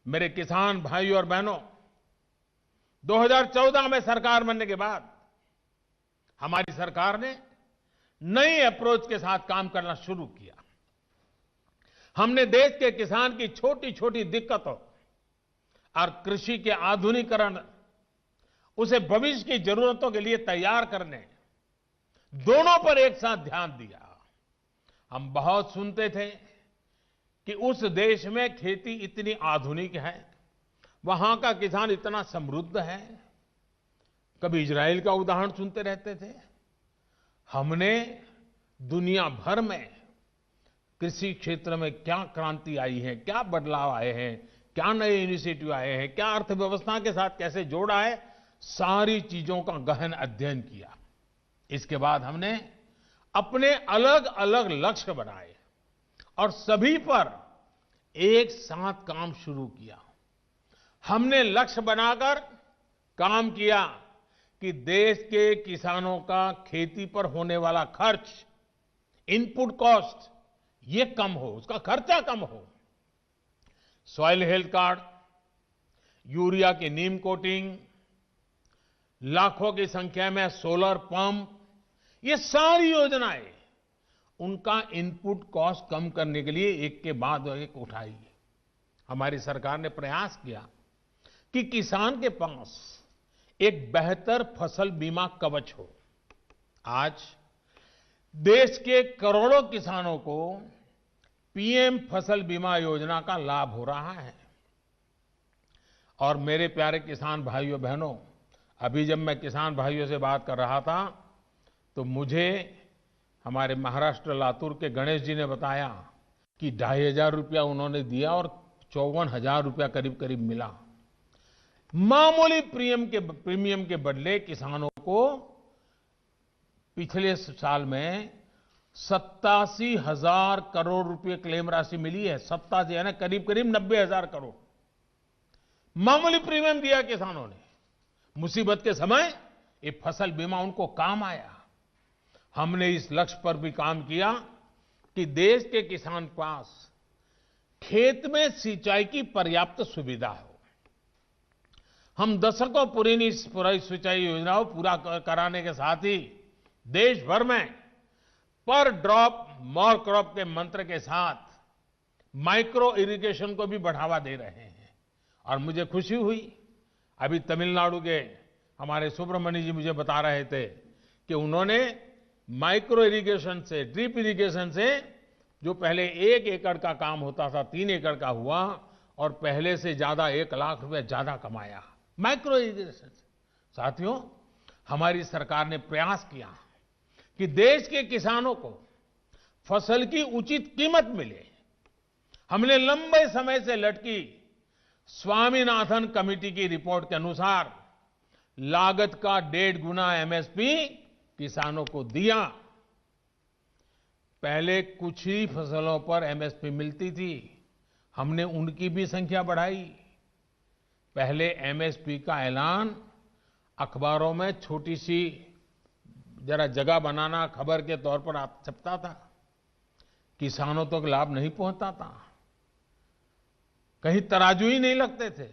मेरे किसान भाइयों और बहनों, 2014 में सरकार बनने के बाद हमारी सरकार ने नई अप्रोच के साथ काम करना शुरू किया। हमने देश के किसान की छोटी छोटी दिक्कतों और कृषि के आधुनिकीकरण, उसे भविष्य की जरूरतों के लिए तैयार करने, दोनों पर एक साथ ध्यान दिया। हम बहुत सुनते थे कि उस देश में खेती इतनी आधुनिक है, वहां का किसान इतना समृद्ध है। कभी इजराइल का उदाहरण सुनते रहते थे। हमने दुनिया भर में कृषि क्षेत्र में क्या क्रांति आई है, क्या बदलाव आए हैं, क्या नए इनिशिएटिव आए हैं, क्या अर्थव्यवस्था के साथ कैसे जोड़ा है, सारी चीजों का गहन अध्ययन किया। इसके बाद हमने अपने अलग अलग लक्ष्य बनाए और सभी पर एक साथ काम शुरू किया। हमने लक्ष्य बनाकर काम किया कि देश के किसानों का खेती पर होने वाला खर्च, इनपुट कॉस्ट, ये कम हो, उसका खर्चा कम हो। सॉइल हेल्थ कार्ड, यूरिया की नीम कोटिंग, लाखों की संख्या में सोलर पंप, ये सारी योजनाएं उनका इनपुट कॉस्ट कम करने के लिए एक के बाद एक उठाई। हमारी सरकार ने प्रयास किया कि किसान के पास एक बेहतर फसल बीमा कवच हो। आज देश के करोड़ों किसानों को पीएम फसल बीमा योजना का लाभ हो रहा है। और मेरे प्यारे किसान भाइयों बहनों, अभी जब मैं किसान भाइयों से बात कर रहा था तो मुझे हमारे महाराष्ट्र लातूर के गणेश जी ने बताया कि 2,500 रुपया उन्होंने दिया और 54,000 रुपया करीब करीब मिला। मामूली प्रीमियम के बदले किसानों को पिछले साल में 87,000 करोड़ रुपए क्लेम राशि मिली है। 87 यानी करीब करीब 90,000 करोड़ मामूली प्रीमियम दिया किसानों ने। मुसीबत के समय ये फसल बीमा उनको काम आया। हमने इस लक्ष्य पर भी काम किया कि देश के किसान पास खेत में सिंचाई की पर्याप्त सुविधा हो। हम दशकों पुरानी सिंचाई योजनाओं पूरा कराने के साथ ही देश भर में पर ड्रॉप मोर क्रॉप के मंत्र के साथ माइक्रो इरिगेशन को भी बढ़ावा दे रहे हैं। और मुझे खुशी हुई, अभी तमिलनाडु के हमारे सुब्रमण्य जी मुझे बता रहे थे कि उन्होंने माइक्रो इरिगेशन से, ड्रिप इरिगेशन से, जो पहले 1 एकड़ का काम होता था 3 एकड़ का हुआ और पहले से ज्यादा 1 लाख रुपए ज्यादा कमाया माइक्रो इरिगेशन से। साथियों, हमारी सरकार ने प्रयास किया कि देश के किसानों को फसल की उचित कीमत मिले। हमने लंबे समय से लटकी स्वामीनाथन कमेटी की रिपोर्ट के अनुसार लागत का 1.5 गुना एमएसपी किसानों को दिया। पहले कुछ ही फसलों पर एमएसपी मिलती थी, हमने उनकी भी संख्या बढ़ाई। पहले एमएसपी का ऐलान अखबारों में छोटी सी जरा जगह बनाना खबर के तौर पर छपता था, किसानों तक लाभ नहीं पहुंचता था, कहीं तराजू ही नहीं लगते थे।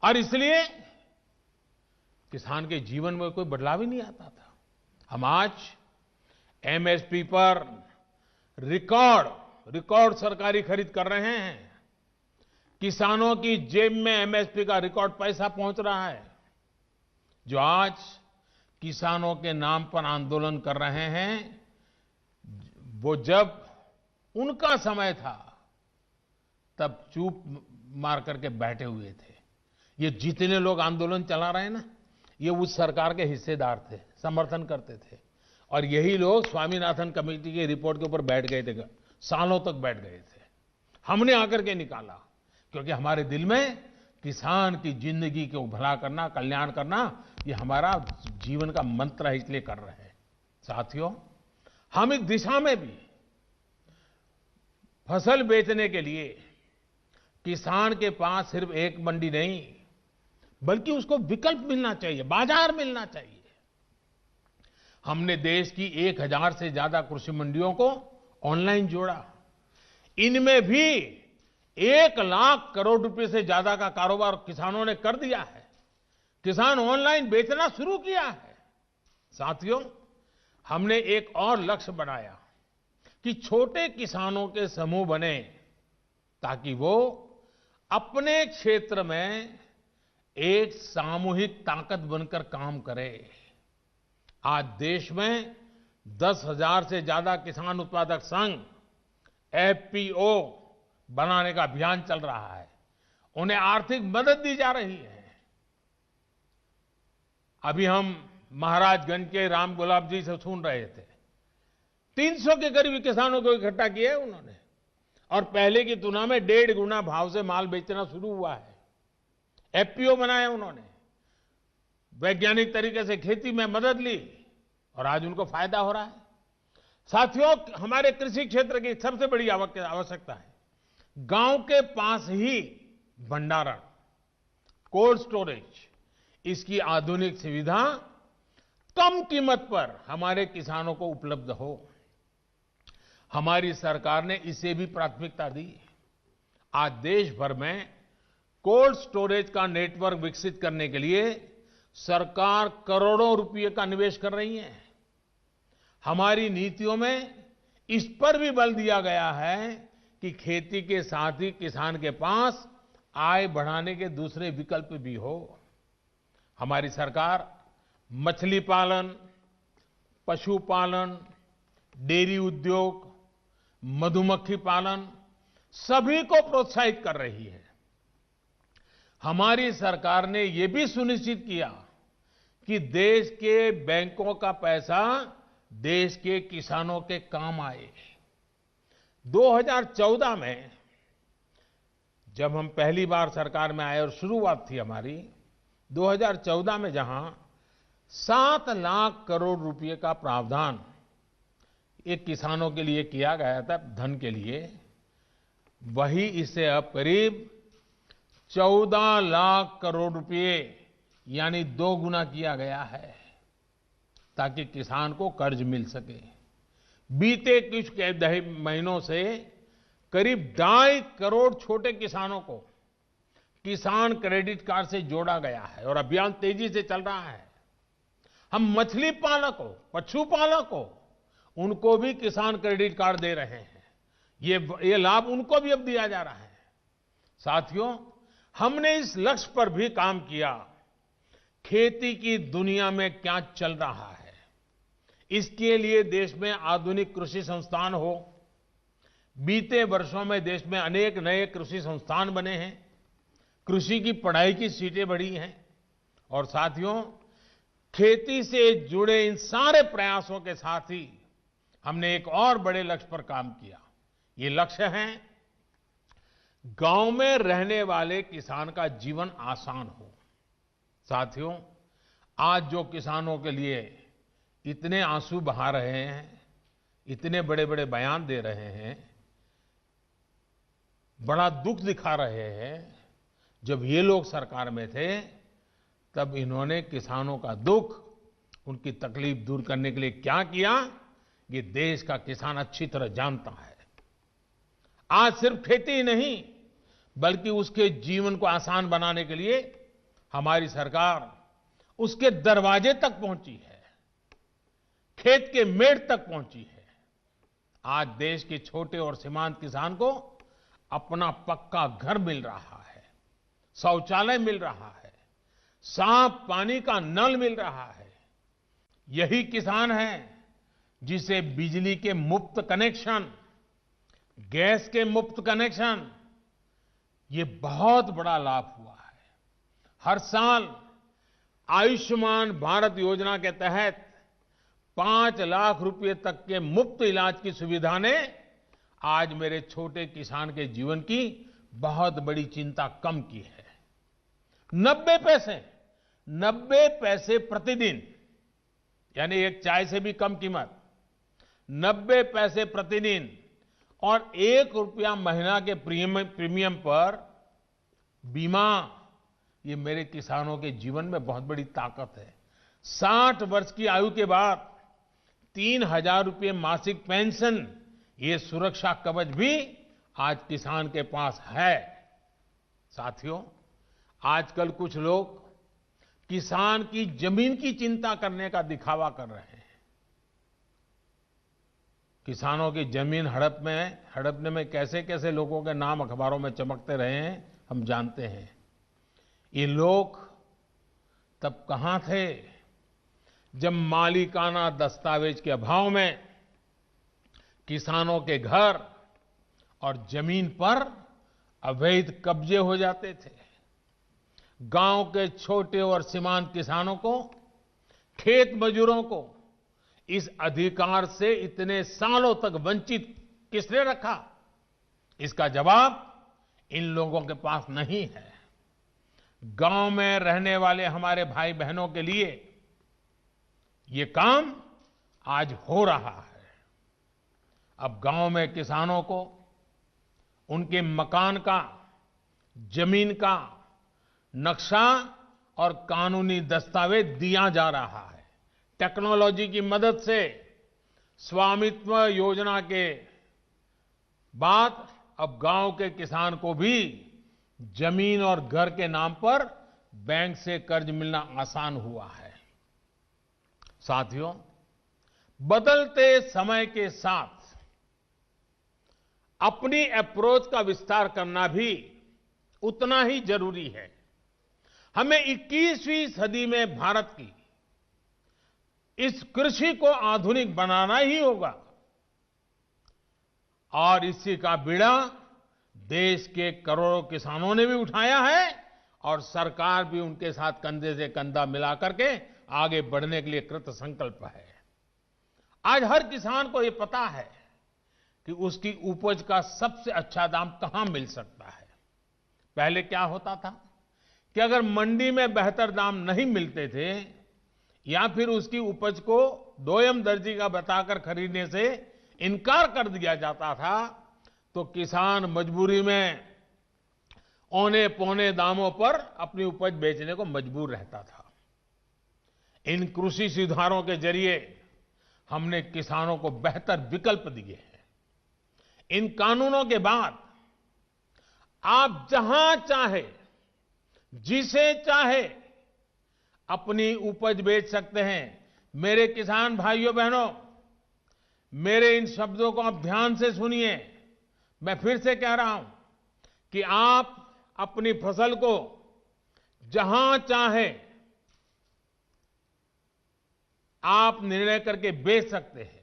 और इसलिए किसान के जीवन में कोई बदलाव ही नहीं आता था। हम आज एमएसपी पर रिकॉर्ड सरकारी खरीद कर रहे हैं। किसानों की जेब में एमएसपी का रिकॉर्ड पैसा पहुंच रहा है। जो आज किसानों के नाम पर आंदोलन कर रहे हैं, वो जब उनका समय था तब चुप मार करके बैठे हुए थे। ये जितने लोग आंदोलन चला रहे हैं ना, ये उस सरकार के हिस्सेदार थे, समर्थन करते थे। और यही लोग स्वामीनाथन कमेटी की रिपोर्ट के ऊपर बैठ गए थे, सालों तक बैठ गए थे। हमने आकर के निकाला, क्योंकि हमारे दिल में किसान की जिंदगी को भला करना, कल्याण करना, ये हमारा जीवन का मंत्र है, इसलिए कर रहे हैं। साथियों, हम इस दिशा में भी फसल बेचने के लिए किसान के पास सिर्फ एक मंडी नहीं, बल्कि उसको विकल्प मिलना चाहिए, बाजार मिलना चाहिए। हमने देश की 1000 से ज्यादा कृषि मंडियों को ऑनलाइन जोड़ा। इनमें भी 1 लाख करोड़ रुपए से ज्यादा का कारोबार किसानों ने कर दिया है। किसान ऑनलाइन बेचना शुरू किया है। साथियों, हमने एक और लक्ष्य बनाया कि छोटे किसानों के समूह बने, ताकि वो अपने क्षेत्र में एक सामूहिक ताकत बनकर काम करे। आज देश में 10,000 से ज्यादा किसान उत्पादक संघ, एफपीओ बनाने का अभियान चल रहा है। उन्हें आर्थिक मदद दी जा रही है। अभी हम महाराजगंज के राम गुलाब जी से सुन रहे थे, 300 के करीब किसानों को इकट्ठा किया है उन्होंने, और पहले की तुलना में 1.5 गुना भाव से माल बेचना शुरू हुआ है। एफपीओ बनाया उन्होंने, वैज्ञानिक तरीके से खेती में मदद ली, और आज उनको फायदा हो रहा है। साथियों, हमारे कृषि क्षेत्र की सबसे बड़ी आवश्यकता है गांव के पास ही भंडारण, कोल्ड स्टोरेज। इसकी आधुनिक सुविधा कम कीमत पर हमारे किसानों को उपलब्ध हो। हमारी सरकार ने इसे भी प्राथमिकता दी। आज देश भर में कोल्ड स्टोरेज का नेटवर्क विकसित करने के लिए सरकार करोड़ों रुपए का निवेश कर रही है। हमारी नीतियों में इस पर भी बल दिया गया है कि खेती के साथ ही किसान के पास आय बढ़ाने के दूसरे विकल्प भी हो। हमारी सरकार मछली पालन, पशुपालन, डेयरी उद्योग, मधुमक्खी पालन सभी को प्रोत्साहित कर रही है। हमारी सरकार ने यह भी सुनिश्चित किया कि देश के बैंकों का पैसा देश के किसानों के काम आए। 2014 में जब हम पहली बार सरकार में आए और शुरुआत थी हमारी, 2014 में जहां 7 लाख करोड़ रुपए का प्रावधान एक किसानों के लिए किया गया था, धन के लिए, वही इसे अब करीब 14 लाख करोड़ रुपए यानी 2 गुना किया गया है, ताकि किसान को कर्ज मिल सके। बीते कुछ महीनों से करीब 2.5 करोड़ छोटे किसानों को किसान क्रेडिट कार्ड से जोड़ा गया है और अभियान तेजी से चल रहा है। हम मछली पालकों, पशुपालकों, उनको भी किसान क्रेडिट कार्ड दे रहे हैं। ये लाभ उनको भी अब दिया जा रहा है। साथियों, हमने इस लक्ष्य पर भी काम किया, खेती की दुनिया में क्या चल रहा है, इसके लिए देश में आधुनिक कृषि संस्थान हो। बीते वर्षों में देश में अनेक नए कृषि संस्थान बने हैं, कृषि की पढ़ाई की सीटें बढ़ी हैं और साथियों, खेती से जुड़े इन सारे प्रयासों के साथ ही हमने एक और बड़े लक्ष्य पर काम किया। ये लक्ष्य है गांव में रहने वाले किसान का जीवन आसान हो। साथियों, आज जो किसानों के लिए इतने आंसू बहा रहे हैं, इतने बड़े बड़े बयान दे रहे हैं, बड़ा दुख दिखा रहे हैं, जब ये लोग सरकार में थे तब इन्होंने किसानों का दुख, उनकी तकलीफ दूर करने के लिए क्या किया, ये देश का किसान अच्छी तरह जानता है। आज सिर्फ खेती ही नहीं बल्कि उसके जीवन को आसान बनाने के लिए हमारी सरकार उसके दरवाजे तक पहुंची है, खेत के मेड़ तक पहुंची है। आज देश के छोटे और सीमांत किसान को अपना पक्का घर मिल रहा है, शौचालय मिल रहा है, साफ पानी का नल मिल रहा है। यही किसान है जिसे बिजली के मुफ्त कनेक्शन, गैस के मुफ्त कनेक्शन, ये बहुत बड़ा लाभ हुआ है। हर साल आयुष्मान भारत योजना के तहत 5 लाख रुपए तक के मुफ्त इलाज की सुविधा ने आज मेरे छोटे किसान के जीवन की बहुत बड़ी चिंता कम की है। 90 पैसे प्रतिदिन, यानी एक चाय से भी कम कीमत, 90 पैसे प्रतिदिन और 1 रुपया महीना के प्रीमियम पर बीमा, ये मेरे किसानों के जीवन में बहुत बड़ी ताकत है। 60 वर्ष की आयु के बाद 3,000 रुपये मासिक पेंशन, ये सुरक्षा कवच भी आज किसान के पास है। साथियों, आजकल कुछ लोग किसान की जमीन की चिंता करने का दिखावा कर रहे हैं। किसानों की जमीन हड़पने में कैसे कैसे लोगों के नाम अखबारों में चमकते रहे हैं, हम जानते हैं। ये लोग तब कहां थे जब मालिकाना दस्तावेज के अभाव में किसानों के घर और जमीन पर अवैध कब्जे हो जाते थे। गांव के छोटे और सीमांत किसानों को, खेत मजदूरों को इस अधिकार से इतने सालों तक वंचित किसने रखा? इसका जवाब इन लोगों के पास नहीं है। गांव में रहने वाले हमारे भाई बहनों के लिए ये काम आज हो रहा है। अब गांव में किसानों को उनके मकान का, जमीन का नक्शा और कानूनी दस्तावेज दिया जा रहा है। टेक्नोलॉजी की मदद से स्वामित्व योजना के बाद अब गांव के किसान को भी जमीन और घर के नाम पर बैंक से कर्ज मिलना आसान हुआ है। साथियों, बदलते समय के साथ अपनी अप्रोच का विस्तार करना भी उतना ही जरूरी है। हमें 21वीं सदी में भारत की इस कृषि को आधुनिक बनाना ही होगा और इसी का बीड़ा देश के करोड़ों किसानों ने भी उठाया है और सरकार भी उनके साथ कंधे से कंधा मिला करके आगे बढ़ने के लिए कृत संकल्प है। आज हर किसान को यह पता है कि उसकी उपज का सबसे अच्छा दाम कहां मिल सकता है। पहले क्या होता था कि अगर मंडी में बेहतर दाम नहीं मिलते थे या फिर उसकी उपज को दोयम दर्जी का बताकर खरीदने से इनकार कर दिया जाता था तो किसान मजबूरी में औने पौने दामों पर अपनी उपज बेचने को मजबूर रहता था। इन कृषि सुधारों के जरिए हमने किसानों को बेहतर विकल्प दिए हैं। इन कानूनों के बाद आप जहां चाहे, जिसे चाहे अपनी उपज बेच सकते हैं। मेरे किसान भाइयों बहनों, मेरे इन शब्दों को आप ध्यान से सुनिए। मैं फिर से कह रहा हूं कि आप अपनी फसल को जहां चाहे आप निर्णय करके बेच सकते हैं।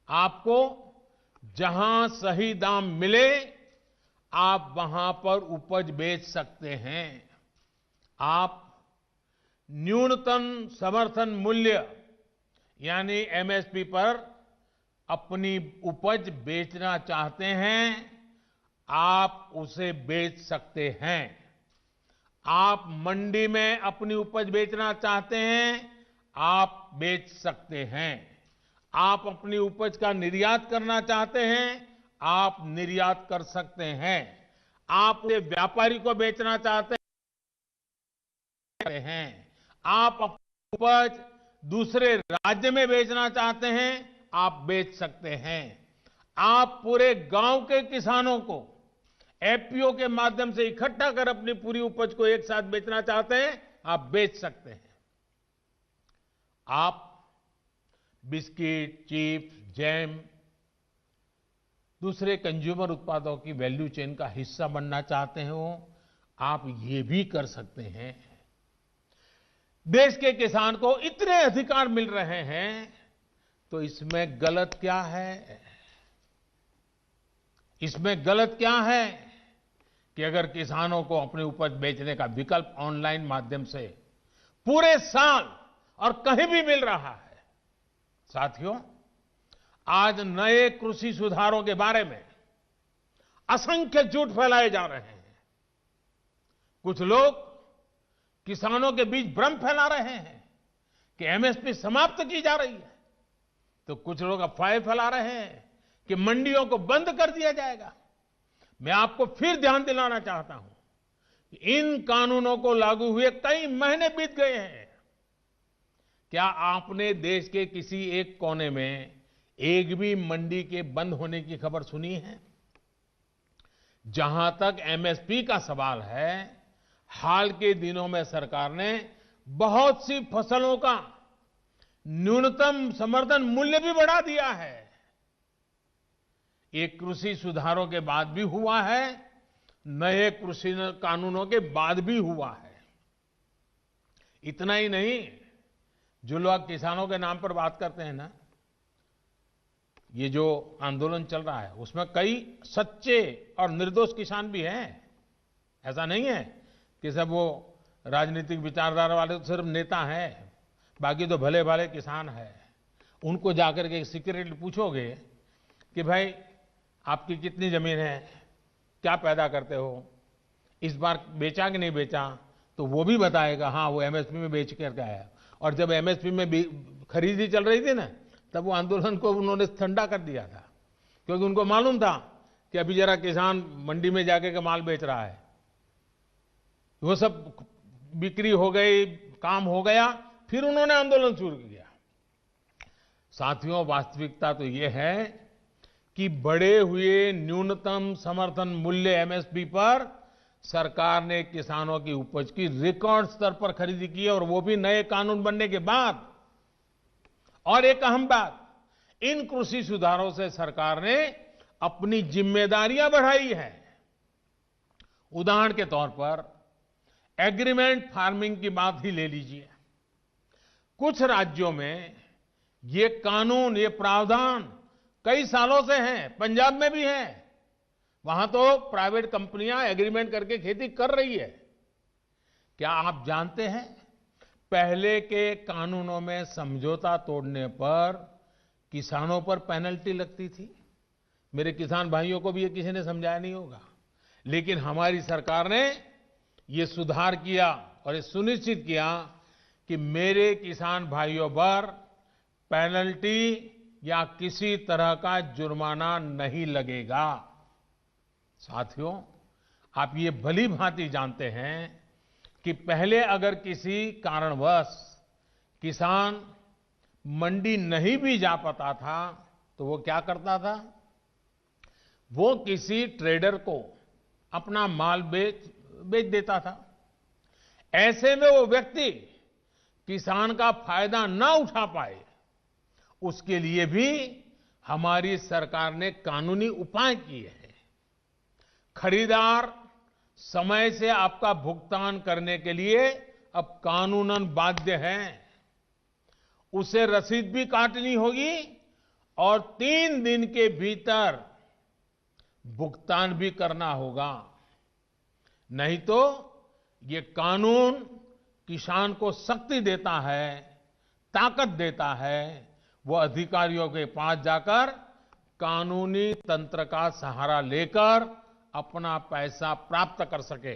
आपको जहां सही दाम मिले आप वहां पर उपज बेच सकते हैं। आप न्यूनतम समर्थन मूल्य यानी एमएसपी पर अपनी उपज बेचना चाहते हैं, आप उसे बेच सकते हैं। आप मंडी में अपनी उपज बेचना चाहते हैं, आप बेच सकते हैं। आप अपनी उपज का निर्यात करना चाहते हैं, आप निर्यात कर सकते हैं। आप व्यापारी को बेचना चाहते हैं, आप अपनी उपज दूसरे राज्य में बेचना चाहते हैं, आप बेच सकते हैं। आप पूरे गांव के किसानों को एफपीओ के माध्यम से इकट्ठा कर अपनी पूरी उपज को एक साथ बेचना चाहते हैं, आप बेच सकते हैं। आप बिस्किट, चिप्स, जैम, दूसरे कंज्यूमर उत्पादों की वैल्यू चेन का हिस्सा बनना चाहते हो, आप ये भी कर सकते हैं। देश के किसान को इतने अधिकार मिल रहे हैं तो इसमें गलत क्या है? इसमें गलत क्या है कि अगर किसानों को अपनी उपज बेचने का विकल्प ऑनलाइन माध्यम से पूरे साल और कहीं भी मिल रहा है। साथियों, आज नए कृषि सुधारों के बारे में असंख्य झूठ फैलाए जा रहे हैं। कुछ लोग किसानों के बीच भ्रम फैला रहे हैं कि एमएसपी समाप्त की जा रही है, तो कुछ लोग अफवाहें फैला रहे हैं कि मंडियों को बंद कर दिया जाएगा। मैं आपको फिर ध्यान दिलाना चाहता हूं कि इन कानूनों को लागू हुए कई महीने बीत गए हैं। क्या आपने देश के किसी एक कोने में एक भी मंडी के बंद होने की खबर सुनी है? जहां तक एमएसपी का सवाल है, हाल के दिनों में सरकार ने बहुत सी फसलों का न्यूनतम समर्थन मूल्य भी बढ़ा दिया है। ये कृषि सुधारों के बाद भी हुआ है, नए कृषि कानूनों के बाद भी हुआ है। इतना ही नहीं, जो लोग किसानों के नाम पर बात करते हैं ना, ये जो आंदोलन चल रहा है उसमें कई सच्चे और निर्दोष किसान भी हैं। ऐसा नहीं है कि सब वो राजनीतिक विचारधारा वाले तो सिर्फ नेता हैं, बाकी तो भले भाले किसान हैं। उनको जाकर के सीक्रेटली पूछोगे कि भाई आपकी कितनी जमीन है, क्या पैदा करते हो, इस बार बेचा कि नहीं बेचा, तो वो भी बताएगा हाँ वो एमएसपी में बेच करके आया। और जब एमएसपी में खरीदी चल रही थी ना, तब वो आंदोलन को उन्होंने ठंडा कर दिया था, क्योंकि उनको मालूम था कि अभी जरा किसान मंडी में जाके के माल बेच रहा है। वो सब बिक्री हो गई, काम हो गया, फिर उन्होंने आंदोलन शुरू किया। साथियों, वास्तविकता तो ये है कि बढ़े हुए न्यूनतम समर्थन मूल्य एमएसपी पर सरकार ने किसानों की उपज की रिकॉर्ड स्तर पर खरीदी की है, और वो भी नए कानून बनने के बाद। और एक अहम बात, इन कृषि सुधारों से सरकार ने अपनी जिम्मेदारियां बढ़ाई है। उदाहरण के तौर पर एग्रीमेंट फार्मिंग की बात ही ले लीजिए। कुछ राज्यों में ये कानून, ये प्रावधान कई सालों से हैं, पंजाब में भी है। वहां तो प्राइवेट कंपनियां एग्रीमेंट करके खेती कर रही है। क्या आप जानते हैं, पहले के कानूनों में समझौता तोड़ने पर किसानों पर पेनल्टी लगती थी। मेरे किसान भाइयों को भी ये किसी ने समझाया नहीं होगा, लेकिन हमारी सरकार ने ये सुधार किया और ये सुनिश्चित किया कि मेरे किसान भाइयों पर पेनल्टी या किसी तरह का जुर्माना नहीं लगेगा। साथियों, आप ये भली भांति जानते हैं कि पहले अगर किसी कारणवश किसान मंडी नहीं भी जा पाता था तो वो क्या करता था, वो किसी ट्रेडर को अपना माल बेच देता था। ऐसे में वो व्यक्ति किसान का फायदा ना उठा पाए, उसके लिए भी हमारी सरकार ने कानूनी उपाय किए हैं। खरीदार समय से आपका भुगतान करने के लिए अब कानूनन बाध्य हैं। उसे रसीद भी काटनी होगी और 3 दिन के भीतर भुगतान भी करना होगा। नहीं तो ये कानून किसान को शक्ति देता है, ताकत देता है, वो अधिकारियों के पास जाकर कानूनी तंत्र का सहारा लेकर अपना पैसा प्राप्त कर सके।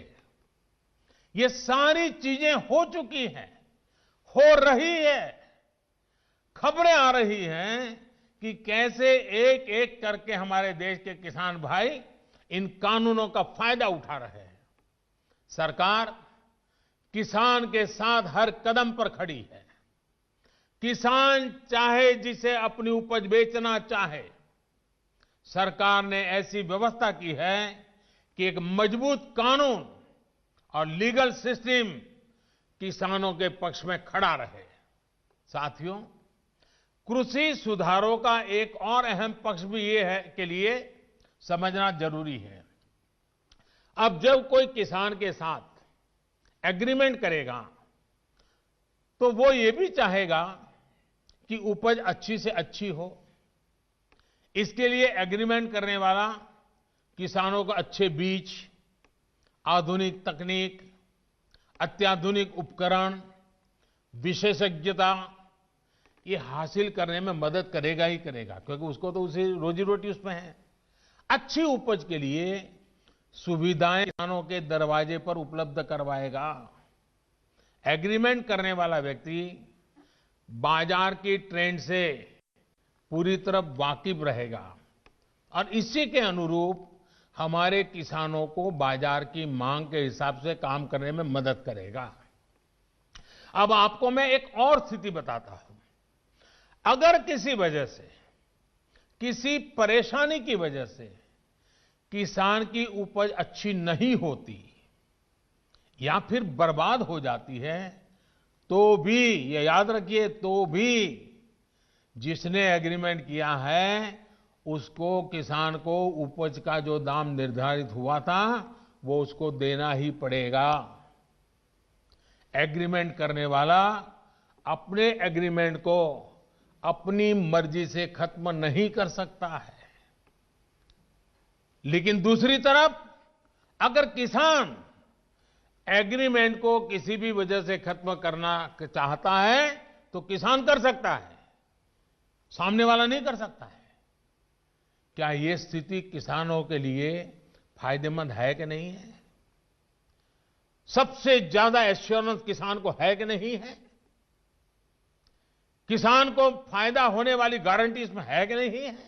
ये सारी चीजें हो चुकी हैं, हो रही है। खबरें आ रही हैं कि कैसे एक एक करके हमारे देश के किसान भाई इन कानूनों का फायदा उठा रहे हैं। सरकार किसान के साथ हर कदम पर खड़ी है। किसान चाहे जिसे अपनी उपज बेचना चाहे, सरकार ने ऐसी व्यवस्था की है कि एक मजबूत कानून और लीगल सिस्टम किसानों के पक्ष में खड़ा रहे। साथियों, कृषि सुधारों का एक और अहम पक्ष भी ये है के लिए समझना जरूरी है। अब जब कोई किसान के साथ एग्रीमेंट करेगा तो वो ये भी चाहेगा कि उपज अच्छी से अच्छी हो। इसके लिए एग्रीमेंट करने वाला किसानों को अच्छे बीज, आधुनिक तकनीक, अत्याधुनिक उपकरण, विशेषज्ञता ये हासिल करने में मदद करेगा ही करेगा, क्योंकि उसको तो उसे रोजी रोटी उसमें है। अच्छी उपज के लिए सुविधाएं किसानों के दरवाजे पर उपलब्ध करवाएगा। एग्रीमेंट करने वाला व्यक्ति बाजार की ट्रेंड से पूरी तरह वाकिफ रहेगा और इसी के अनुरूप हमारे किसानों को बाजार की मांग के हिसाब से काम करने में मदद करेगा। अब आपको मैं एक और स्थिति बताता हूं। अगर किसी वजह से, किसी परेशानी की वजह से किसान की उपज अच्छी नहीं होती या फिर बर्बाद हो जाती है, तो भी ये याद रखिए, तो भी जिसने एग्रीमेंट किया है उसको, किसान को उपज का जो दाम निर्धारित हुआ था वो उसको देना ही पड़ेगा। एग्रीमेंट करने वाला अपने एग्रीमेंट को अपनी मर्जी से खत्म नहीं कर सकता है। लेकिन दूसरी तरफ अगर किसान एग्रीमेंट को किसी भी वजह से खत्म करना चाहता है तो किसान कर सकता है, सामने वाला नहीं कर सकता है। क्या ये स्थिति किसानों के लिए फायदेमंद है कि नहीं है? सबसे ज्यादा एश्योरेंस किसान को है कि नहीं है? किसान को फायदा होने वाली गारंटी इसमें है कि नहीं है?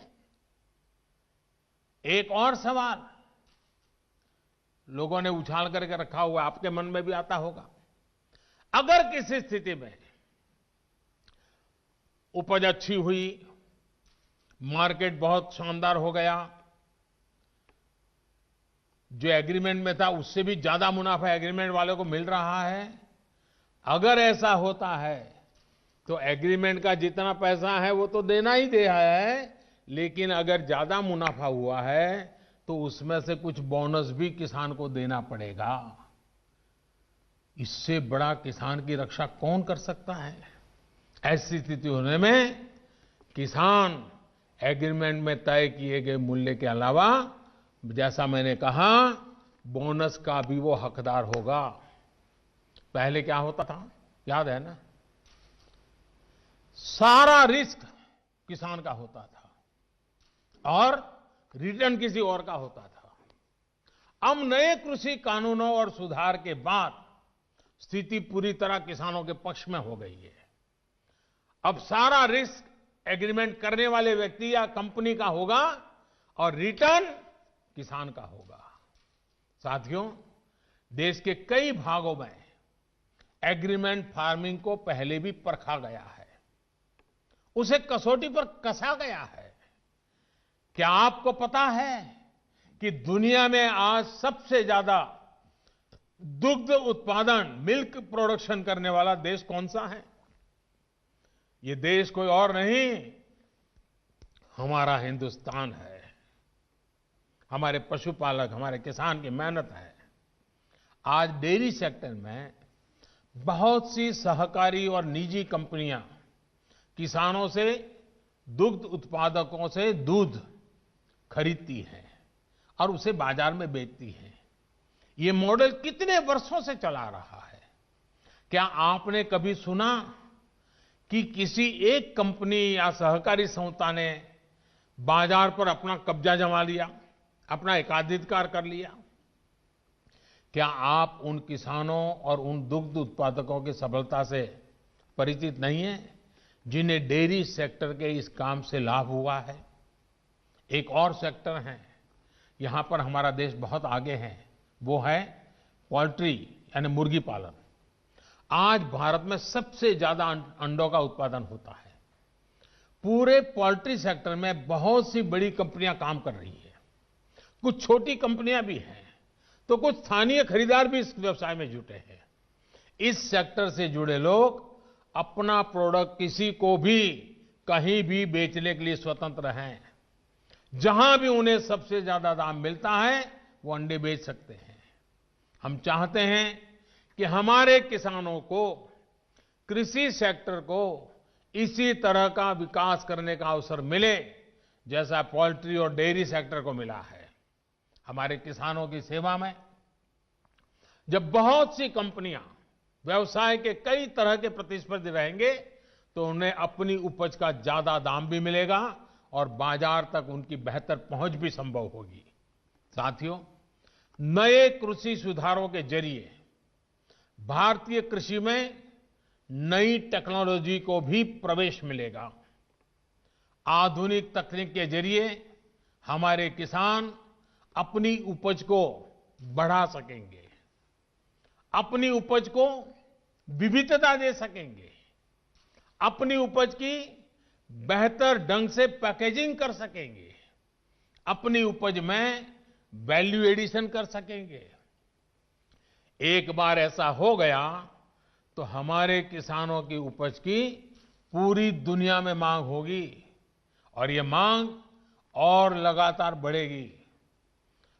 एक और सवाल लोगों ने उछाल करके रखा हुआ, आपके मन में भी आता होगा। अगर किसी स्थिति में उपज अच्छी हुई, मार्केट बहुत शानदार हो गया, जो एग्रीमेंट में था उससे भी ज्यादा मुनाफा एग्रीमेंट वाले को मिल रहा है, अगर ऐसा होता है तो एग्रीमेंट का जितना पैसा है वो तो देना ही दे है, लेकिन अगर ज्यादा मुनाफा हुआ है तो उसमें से कुछ बोनस भी किसान को देना पड़ेगा। इससे बड़ा किसान की रक्षा कौन कर सकता है? ऐसी स्थिति होने में किसान एग्रीमेंट में तय किए गए मूल्य के अलावा, जैसा मैंने कहा, बोनस का भी वो हकदार होगा। पहले क्या होता था, याद है ना? सारा रिस्क किसान का होता था और रिटर्न किसी और का होता था। अब नए कृषि कानूनों और सुधार के बाद स्थिति पूरी तरह किसानों के पक्ष में हो गई है। अब सारा रिस्क एग्रीमेंट करने वाले व्यक्ति या कंपनी का होगा और रिटर्न किसान का होगा। साथियों, देश के कई भागों में एग्रीमेंट फार्मिंग को पहले भी परखा गया है, उसे कसौटी पर कसा गया है। क्या आपको पता है कि दुनिया में आज सबसे ज्यादा दुग्ध उत्पादन, मिल्क प्रोडक्शन करने वाला देश कौन सा है? ये देश कोई और नहीं, हमारा हिंदुस्तान है। हमारे पशुपालक, हमारे किसान की मेहनत है। आज डेयरी सेक्टर में बहुत सी सहकारी और निजी कंपनियां किसानों से, दुग्ध उत्पादकों से दूध खरीदती हैं और उसे बाजार में बेचती हैं। ये मॉडल कितने वर्षों से चला रहा है। क्या आपने कभी सुना कि किसी एक कंपनी या सहकारी संस्था ने बाजार पर अपना कब्जा जमा लिया, अपना एकाधिकार कर लिया? क्या आप उन किसानों और उन दुग्ध उत्पादकों की सफलता से परिचित नहीं हैं जिन्हें डेयरी सेक्टर के इस काम से लाभ हुआ है? एक और सेक्टर है, यहां पर हमारा देश बहुत आगे है, वो है पोल्ट्री यानी मुर्गी पालन। आज भारत में सबसे ज्यादा अंडों का उत्पादन होता है। पूरे पोल्ट्री सेक्टर में बहुत सी बड़ी कंपनियां काम कर रही है, कुछ छोटी कंपनियां भी हैं, तो कुछ स्थानीय खरीदार भी इस व्यवसाय में जुटे हैं। इस सेक्टर से जुड़े लोग अपना प्रोडक्ट किसी को भी कहीं भी बेचने के लिए स्वतंत्र हैं। जहां भी उन्हें सबसे ज्यादा दाम मिलता है वो अंडे बेच सकते हैं। हम चाहते हैं कि हमारे किसानों को, कृषि सेक्टर को इसी तरह का विकास करने का अवसर मिले जैसा पोल्ट्री और डेयरी सेक्टर को मिला है। हमारे किसानों की सेवा में जब बहुत सी कंपनियां व्यवसाय के कई तरह के प्रतिस्पर्धी रहेंगे तो उन्हें अपनी उपज का ज्यादा दाम भी मिलेगा और बाजार तक उनकी बेहतर पहुंच भी संभव होगी। साथियों, नए कृषि सुधारों के जरिए भारतीय कृषि में नई टेक्नोलॉजी को भी प्रवेश मिलेगा। आधुनिक तकनीक के जरिए हमारे किसान अपनी उपज को बढ़ा सकेंगे, अपनी उपज को विविधता दे सकेंगे, अपनी उपज की बेहतर ढंग से पैकेजिंग कर सकेंगे, अपनी उपज में वैल्यू एडिशन कर सकेंगे। एक बार ऐसा हो गया तो हमारे किसानों की उपज की पूरी दुनिया में मांग होगी और ये मांग और लगातार बढ़ेगी।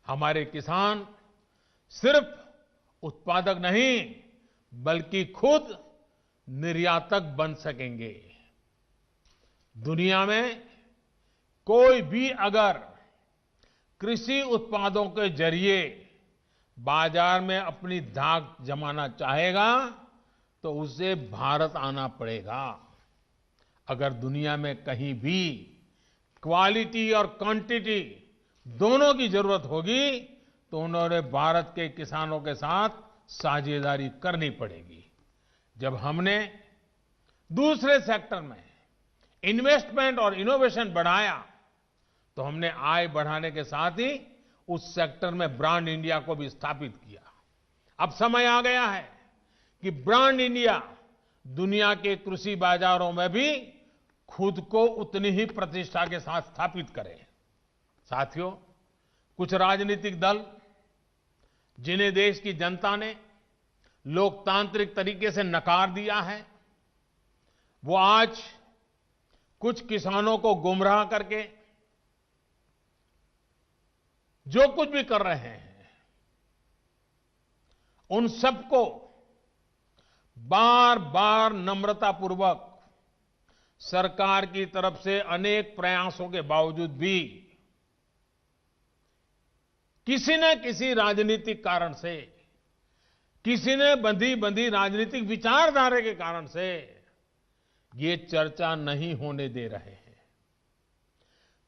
हमारे किसान सिर्फ उत्पादक नहीं बल्कि खुद निर्यातक बन सकेंगे। दुनिया में कोई भी अगर कृषि उत्पादों के जरिए बाजार में अपनी धाक जमाना चाहेगा तो उसे भारत आना पड़ेगा। अगर दुनिया में कहीं भी क्वालिटी और क्वांटिटी दोनों की जरूरत होगी तो उन्होंने भारत के किसानों के साथ साझेदारी करनी पड़ेगी। जब हमने दूसरे सेक्टर में इन्वेस्टमेंट और इनोवेशन बढ़ाया तो हमने आय बढ़ाने के साथ ही उस सेक्टर में ब्रांड इंडिया को भी स्थापित किया। अब समय आ गया है कि ब्रांड इंडिया दुनिया के कृषि बाजारों में भी खुद को उतनी ही प्रतिष्ठा के साथ स्थापित करे। साथियों, कुछ राजनीतिक दल जिन्हें देश की जनता ने लोकतांत्रिक तरीके से नकार दिया है, वो आज कुछ किसानों को गुमराह करके जो कुछ भी कर रहे हैं, उन सबको बार बार नम्रतापूर्वक सरकार की तरफ से अनेक प्रयासों के बावजूद भी किसी न किसी राजनीतिक कारण से, किसी ने बंधी राजनीतिक विचारधारा के कारण से ये चर्चा नहीं होने दे रहे हैं।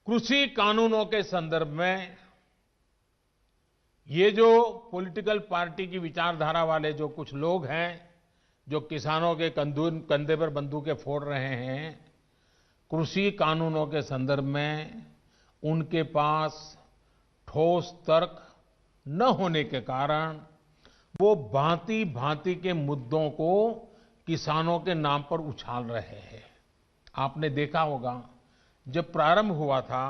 कृषि कानूनों के संदर्भ में ये जो पॉलिटिकल पार्टी की विचारधारा वाले जो कुछ लोग हैं जो किसानों के कंधे पर बंदूकें फोड़ रहे हैं, कृषि कानूनों के संदर्भ में उनके पास ठोस तर्क न होने के कारण वो भांति भांति के मुद्दों को किसानों के नाम पर उछाल रहे हैं। आपने देखा होगा जब प्रारंभ हुआ था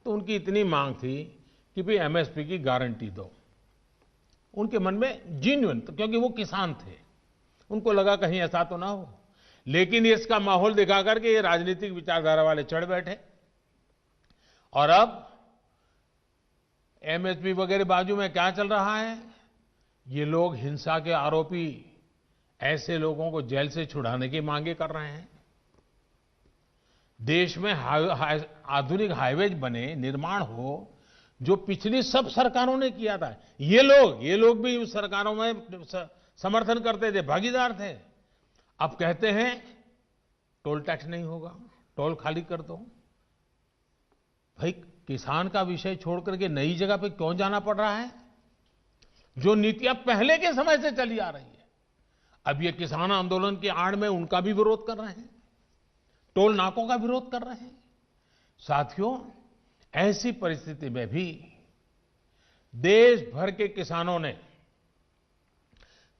तो उनकी इतनी मांग थी कि भाई एमएसपी की गारंटी दो। उनके मन में जेन्युइन, क्योंकि वो किसान थे, उनको लगा कहीं ऐसा तो ना हो। लेकिन इसका माहौल दिखा करके ये राजनीतिक विचारधारा वाले चढ़ बैठे और अब एमएसपी वगैरह बाजू में क्या चल रहा है ये लोग हिंसा के आरोपी ऐसे लोगों को जेल से छुड़ाने की मांगे कर रहे हैं। देश में आधुनिक हाईवेज बने, निर्माण हो, जो पिछली सब सरकारों ने किया था। ये लोग भी उस सरकारों में समर्थन करते थे, भागीदार थे। अब कहते हैं टोल टैक्स नहीं होगा, टोल खाली कर दो। भाई, किसान का विषय छोड़ करके नई जगह पे क्यों जाना पड़ रहा है? जो नीतियां पहले के समय से चली आ रही है, अब ये किसान आंदोलन की आड़ में उनका भी विरोध कर रहे हैं, टोल नाकों का विरोध कर रहे हैं। साथियों, ऐसी परिस्थिति में भी देश भर के किसानों ने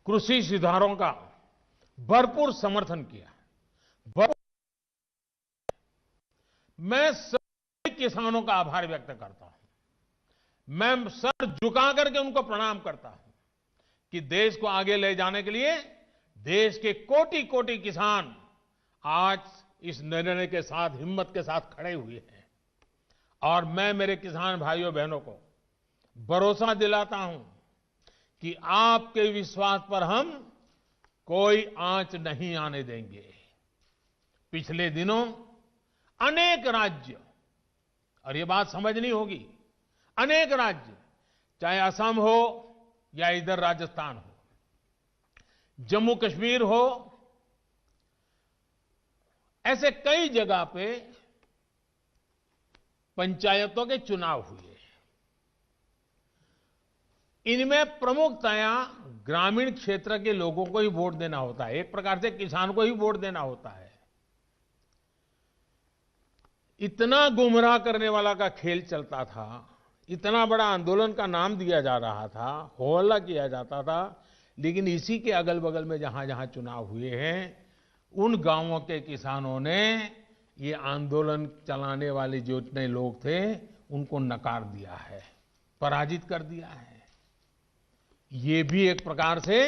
कृषि सुधारों का भरपूर समर्थन किया। मैं सभी किसानों का आभार व्यक्त करता हूं। मैं सर झुका करके उनको प्रणाम करता हूं कि देश को आगे ले जाने के लिए देश के कोटि कोटि किसान आज इस निर्णय के साथ, हिम्मत के साथ खड़े हुए हैं। और मैं मेरे किसान भाइयों बहनों को भरोसा दिलाता हूं कि आपके विश्वास पर हम कोई आंच नहीं आने देंगे। पिछले दिनों अनेक राज्य, और ये बात समझनी होगी, अनेक राज्य, चाहे असम हो या इधर राजस्थान हो, जम्मू कश्मीर हो, ऐसे कई जगह पे पंचायतों के चुनाव हुए। इनमें प्रमुखतया ग्रामीण क्षेत्र के लोगों को ही वोट देना होता है, एक प्रकार से किसान को ही वोट देना होता है। इतना गुमराह करने वाला का खेल चलता था, इतना बड़ा आंदोलन का नाम दिया जा रहा था, हो हल्ला किया जाता था, लेकिन इसी के अगल बगल में जहां जहां चुनाव हुए हैं, उन गांवों के किसानों ने ये आंदोलन चलाने वाले जो इतने लोग थे उनको नकार दिया है, पराजित कर दिया है। ये भी एक प्रकार से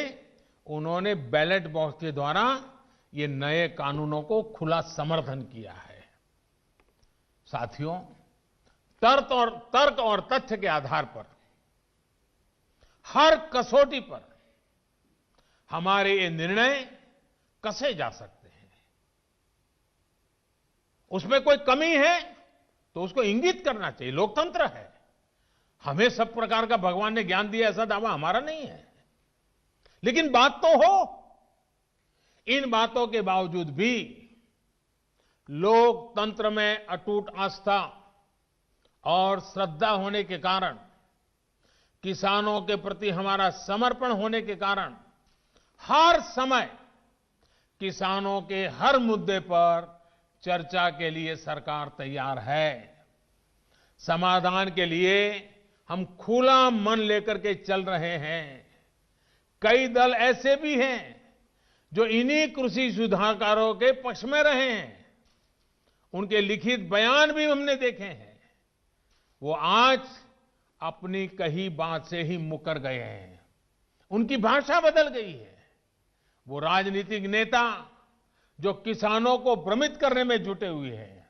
उन्होंने बैलेट बॉक्स के द्वारा ये नए कानूनों को खुला समर्थन किया है। साथियों, तर्क और तथ्य के आधार पर, हर कसौटी पर हमारे ये निर्णय कसे जा सकते हैं। उसमें कोई कमी है तो उसको इंगित करना चाहिए, लोकतंत्र है। हमें सब प्रकार का भगवान ने ज्ञान दिया ऐसा दावा हमारा नहीं है, लेकिन बात तो हो। इन बातों के बावजूद भी लोकतंत्र में अटूट आस्था और श्रद्धा होने के कारण, किसानों के प्रति हमारा समर्पण होने के कारण, हर समय किसानों के हर मुद्दे पर चर्चा के लिए सरकार तैयार है। समाधान के लिए हम खुला मन लेकर के चल रहे हैं। कई दल ऐसे भी हैं जो इन्हीं कृषि सुधारों के पक्ष में रहे हैं। उनके लिखित बयान भी हमने देखे हैं। वो आज अपनी कही बात से ही मुकर गए हैं, उनकी भाषा बदल गई है। वो राजनीतिक नेता जो किसानों को भ्रमित करने में जुटे हुए हैं,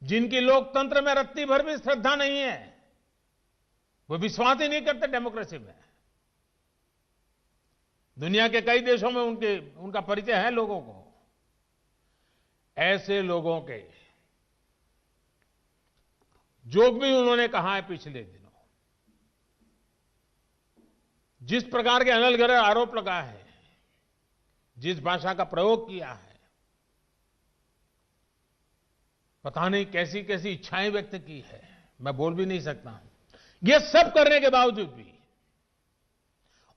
जिनकी लोकतंत्र में रत्ती भर भी श्रद्धा नहीं है, वो विश्वास ही नहीं करते डेमोक्रेसी में। दुनिया के कई देशों में उनका परिचय है लोगों को। ऐसे लोगों के जो भी उन्होंने कहा है पिछले दिनों, जिस प्रकार के अनलगढ़ आरोप लगाए हैं, जिस भाषा का प्रयोग किया है, पता नहीं कैसी कैसी इच्छाएं व्यक्त की है, मैं बोल भी नहीं सकता हूं। ये सब करने के बावजूद भी,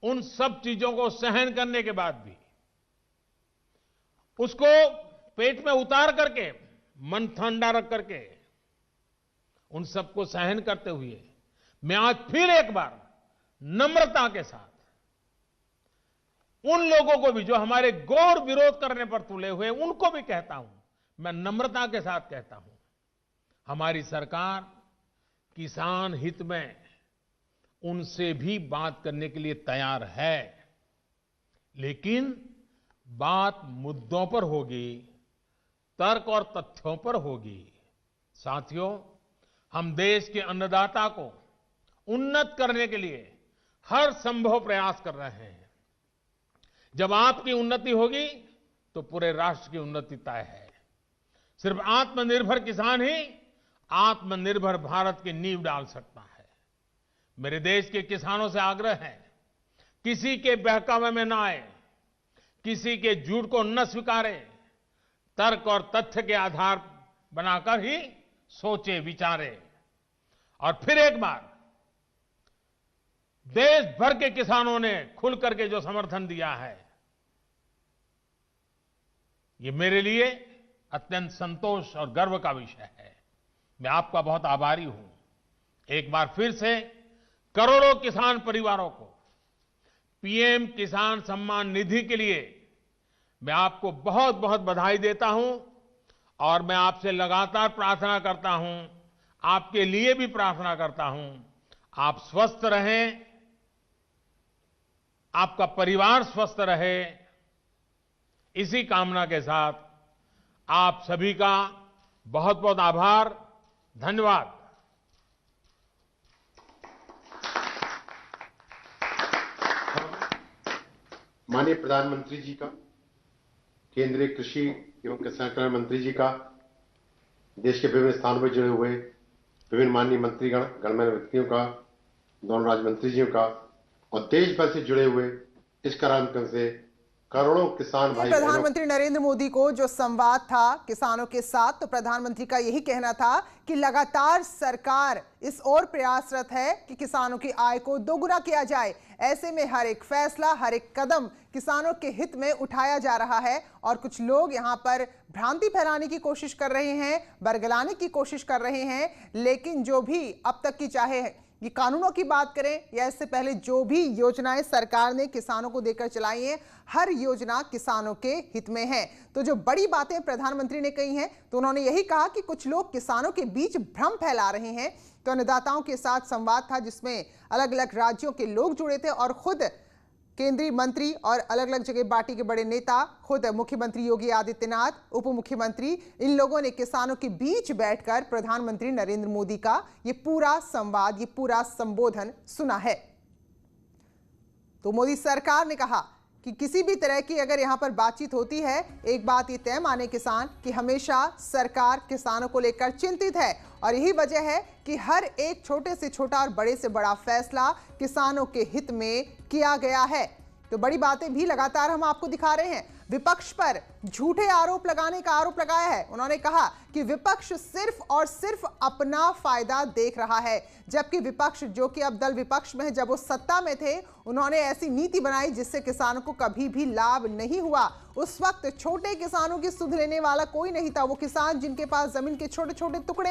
उन सब चीजों को सहन करने के बाद भी, उसको पेट में उतार करके, मन ठंडा रख करके, उन सबको सहन करते हुए, मैं आज फिर एक बार नम्रता के साथ उन लोगों को भी जो हमारे घोर विरोध करने पर तुले हुए, उनको भी कहता हूं, मैं नम्रता के साथ कहता हूं, हमारी सरकार किसान हित में उनसे भी बात करने के लिए तैयार है, लेकिन बात मुद्दों पर होगी, तर्क और तथ्यों पर होगी। साथियों, हम देश के अन्नदाता को उन्नत करने के लिए हर संभव प्रयास कर रहे हैं। जब आपकी उन्नति होगी तो पूरे राष्ट्र की उन्नति तय है। सिर्फ आत्मनिर्भर किसान ही आत्मनिर्भर भारत की नींव डाल सकता है। मेरे देश के किसानों से आग्रह है, किसी के बहकावे में ना आए, किसी के झूठ को न स्वीकारे, तर्क और तथ्य के आधार बनाकर ही सोचे विचारे। और फिर एक बार देश भर के किसानों ने खुल करके जो समर्थन दिया है, ये मेरे लिए अत्यंत संतोष और गर्व का विषय है। मैं आपका बहुत आभारी हूं। एक बार फिर से करोड़ों किसान परिवारों को पीएम किसान सम्मान निधि के लिए मैं आपको बहुत बहुत बधाई देता हूं और मैं आपसे लगातार प्रार्थना करता हूं, आपके लिए भी प्रार्थना करता हूं, आप स्वस्थ रहें, आपका परिवार स्वस्थ रहे। इसी कामना के साथ आप सभी का बहुत बहुत आभार, धन्यवाद। माननीय प्रधानमंत्री जी का, केंद्रीय कृषि एवं किसान कल्याण मंत्री जी का, देश के विभिन्न स्थानों पर जुड़े हुए विभिन्न माननीय मंत्रीगण, गणमान्य व्यक्तियों का, दोनों राज्य मंत्री जियों का और देश भर से जुड़े हुए इस कार्यक्रम से करोड़ों किसान भाई प्रधानमंत्री नरेंद्र मोदी को जो संवाद था किसानों के साथ, तो प्रधानमंत्री का यही कहना था कि लगातार सरकार इस ओर प्रयासरत है कि किसानों की आय को दोगुना किया जाए। ऐसे में हर एक फैसला, हर एक कदम किसानों के हित में उठाया जा रहा है और कुछ लोग यहां पर भ्रांति फैलाने की कोशिश कर रहे हैं, बरगलाने की कोशिश कर रहे हैं। लेकिन जो भी अब तक की, चाहे ये कानूनों की बात करें या इससे पहले जो भी योजनाएं सरकार ने किसानों को देकर चलाई हैं, हर योजना किसानों के हित में है। तो जो बड़ी बातें प्रधानमंत्री ने कही हैं, तो उन्होंने यही कहा कि कुछ लोग किसानों के बीच भ्रम फैला रहे हैं। तो अन्नदाताओं के साथ संवाद था जिसमें अलग अलग राज्यों के लोग जुड़े थे और खुद केंद्रीय मंत्री और अलग अलग जगह पार्टी के बड़े नेता, खुद मुख्यमंत्री योगी आदित्यनाथ, उप मुख्यमंत्री, इन लोगों ने किसानों के बीच बैठकर प्रधानमंत्री नरेंद्र मोदी का ये पूरा संवाद, ये पूरा संबोधन सुना है। तो मोदी सरकार ने कहा कि किसी भी तरह की अगर यहां पर बातचीत होती है, एक बात ये तय माने किसान कि हमेशा सरकार किसानों को लेकर चिंतित है और यही वजह है कि हर एक छोटे से छोटा और बड़े से बड़ा फैसला किसानों के हित में किया गया है। तो बड़ी बातें भी लगातार हम आपको दिखा रहे हैं। विपक्ष पर झूठे आरोप लगाने का आरोप लगाया है। उन्होंने कहा कि विपक्ष सिर्फ और सिर्फ अपना फायदा देख रहा है, जबकि विपक्ष, जो कि अब दल विपक्ष में है, जब वो सत्ता में थे उन्होंने ऐसी नीति बनाई जिससे किसानों को कभी भी लाभ नहीं हुआ। उस वक्त छोटे किसानों की सुध लेने वाला कोई नहीं था। वो किसान जिनके पास जमीन के छोटे छोटे टुकड़े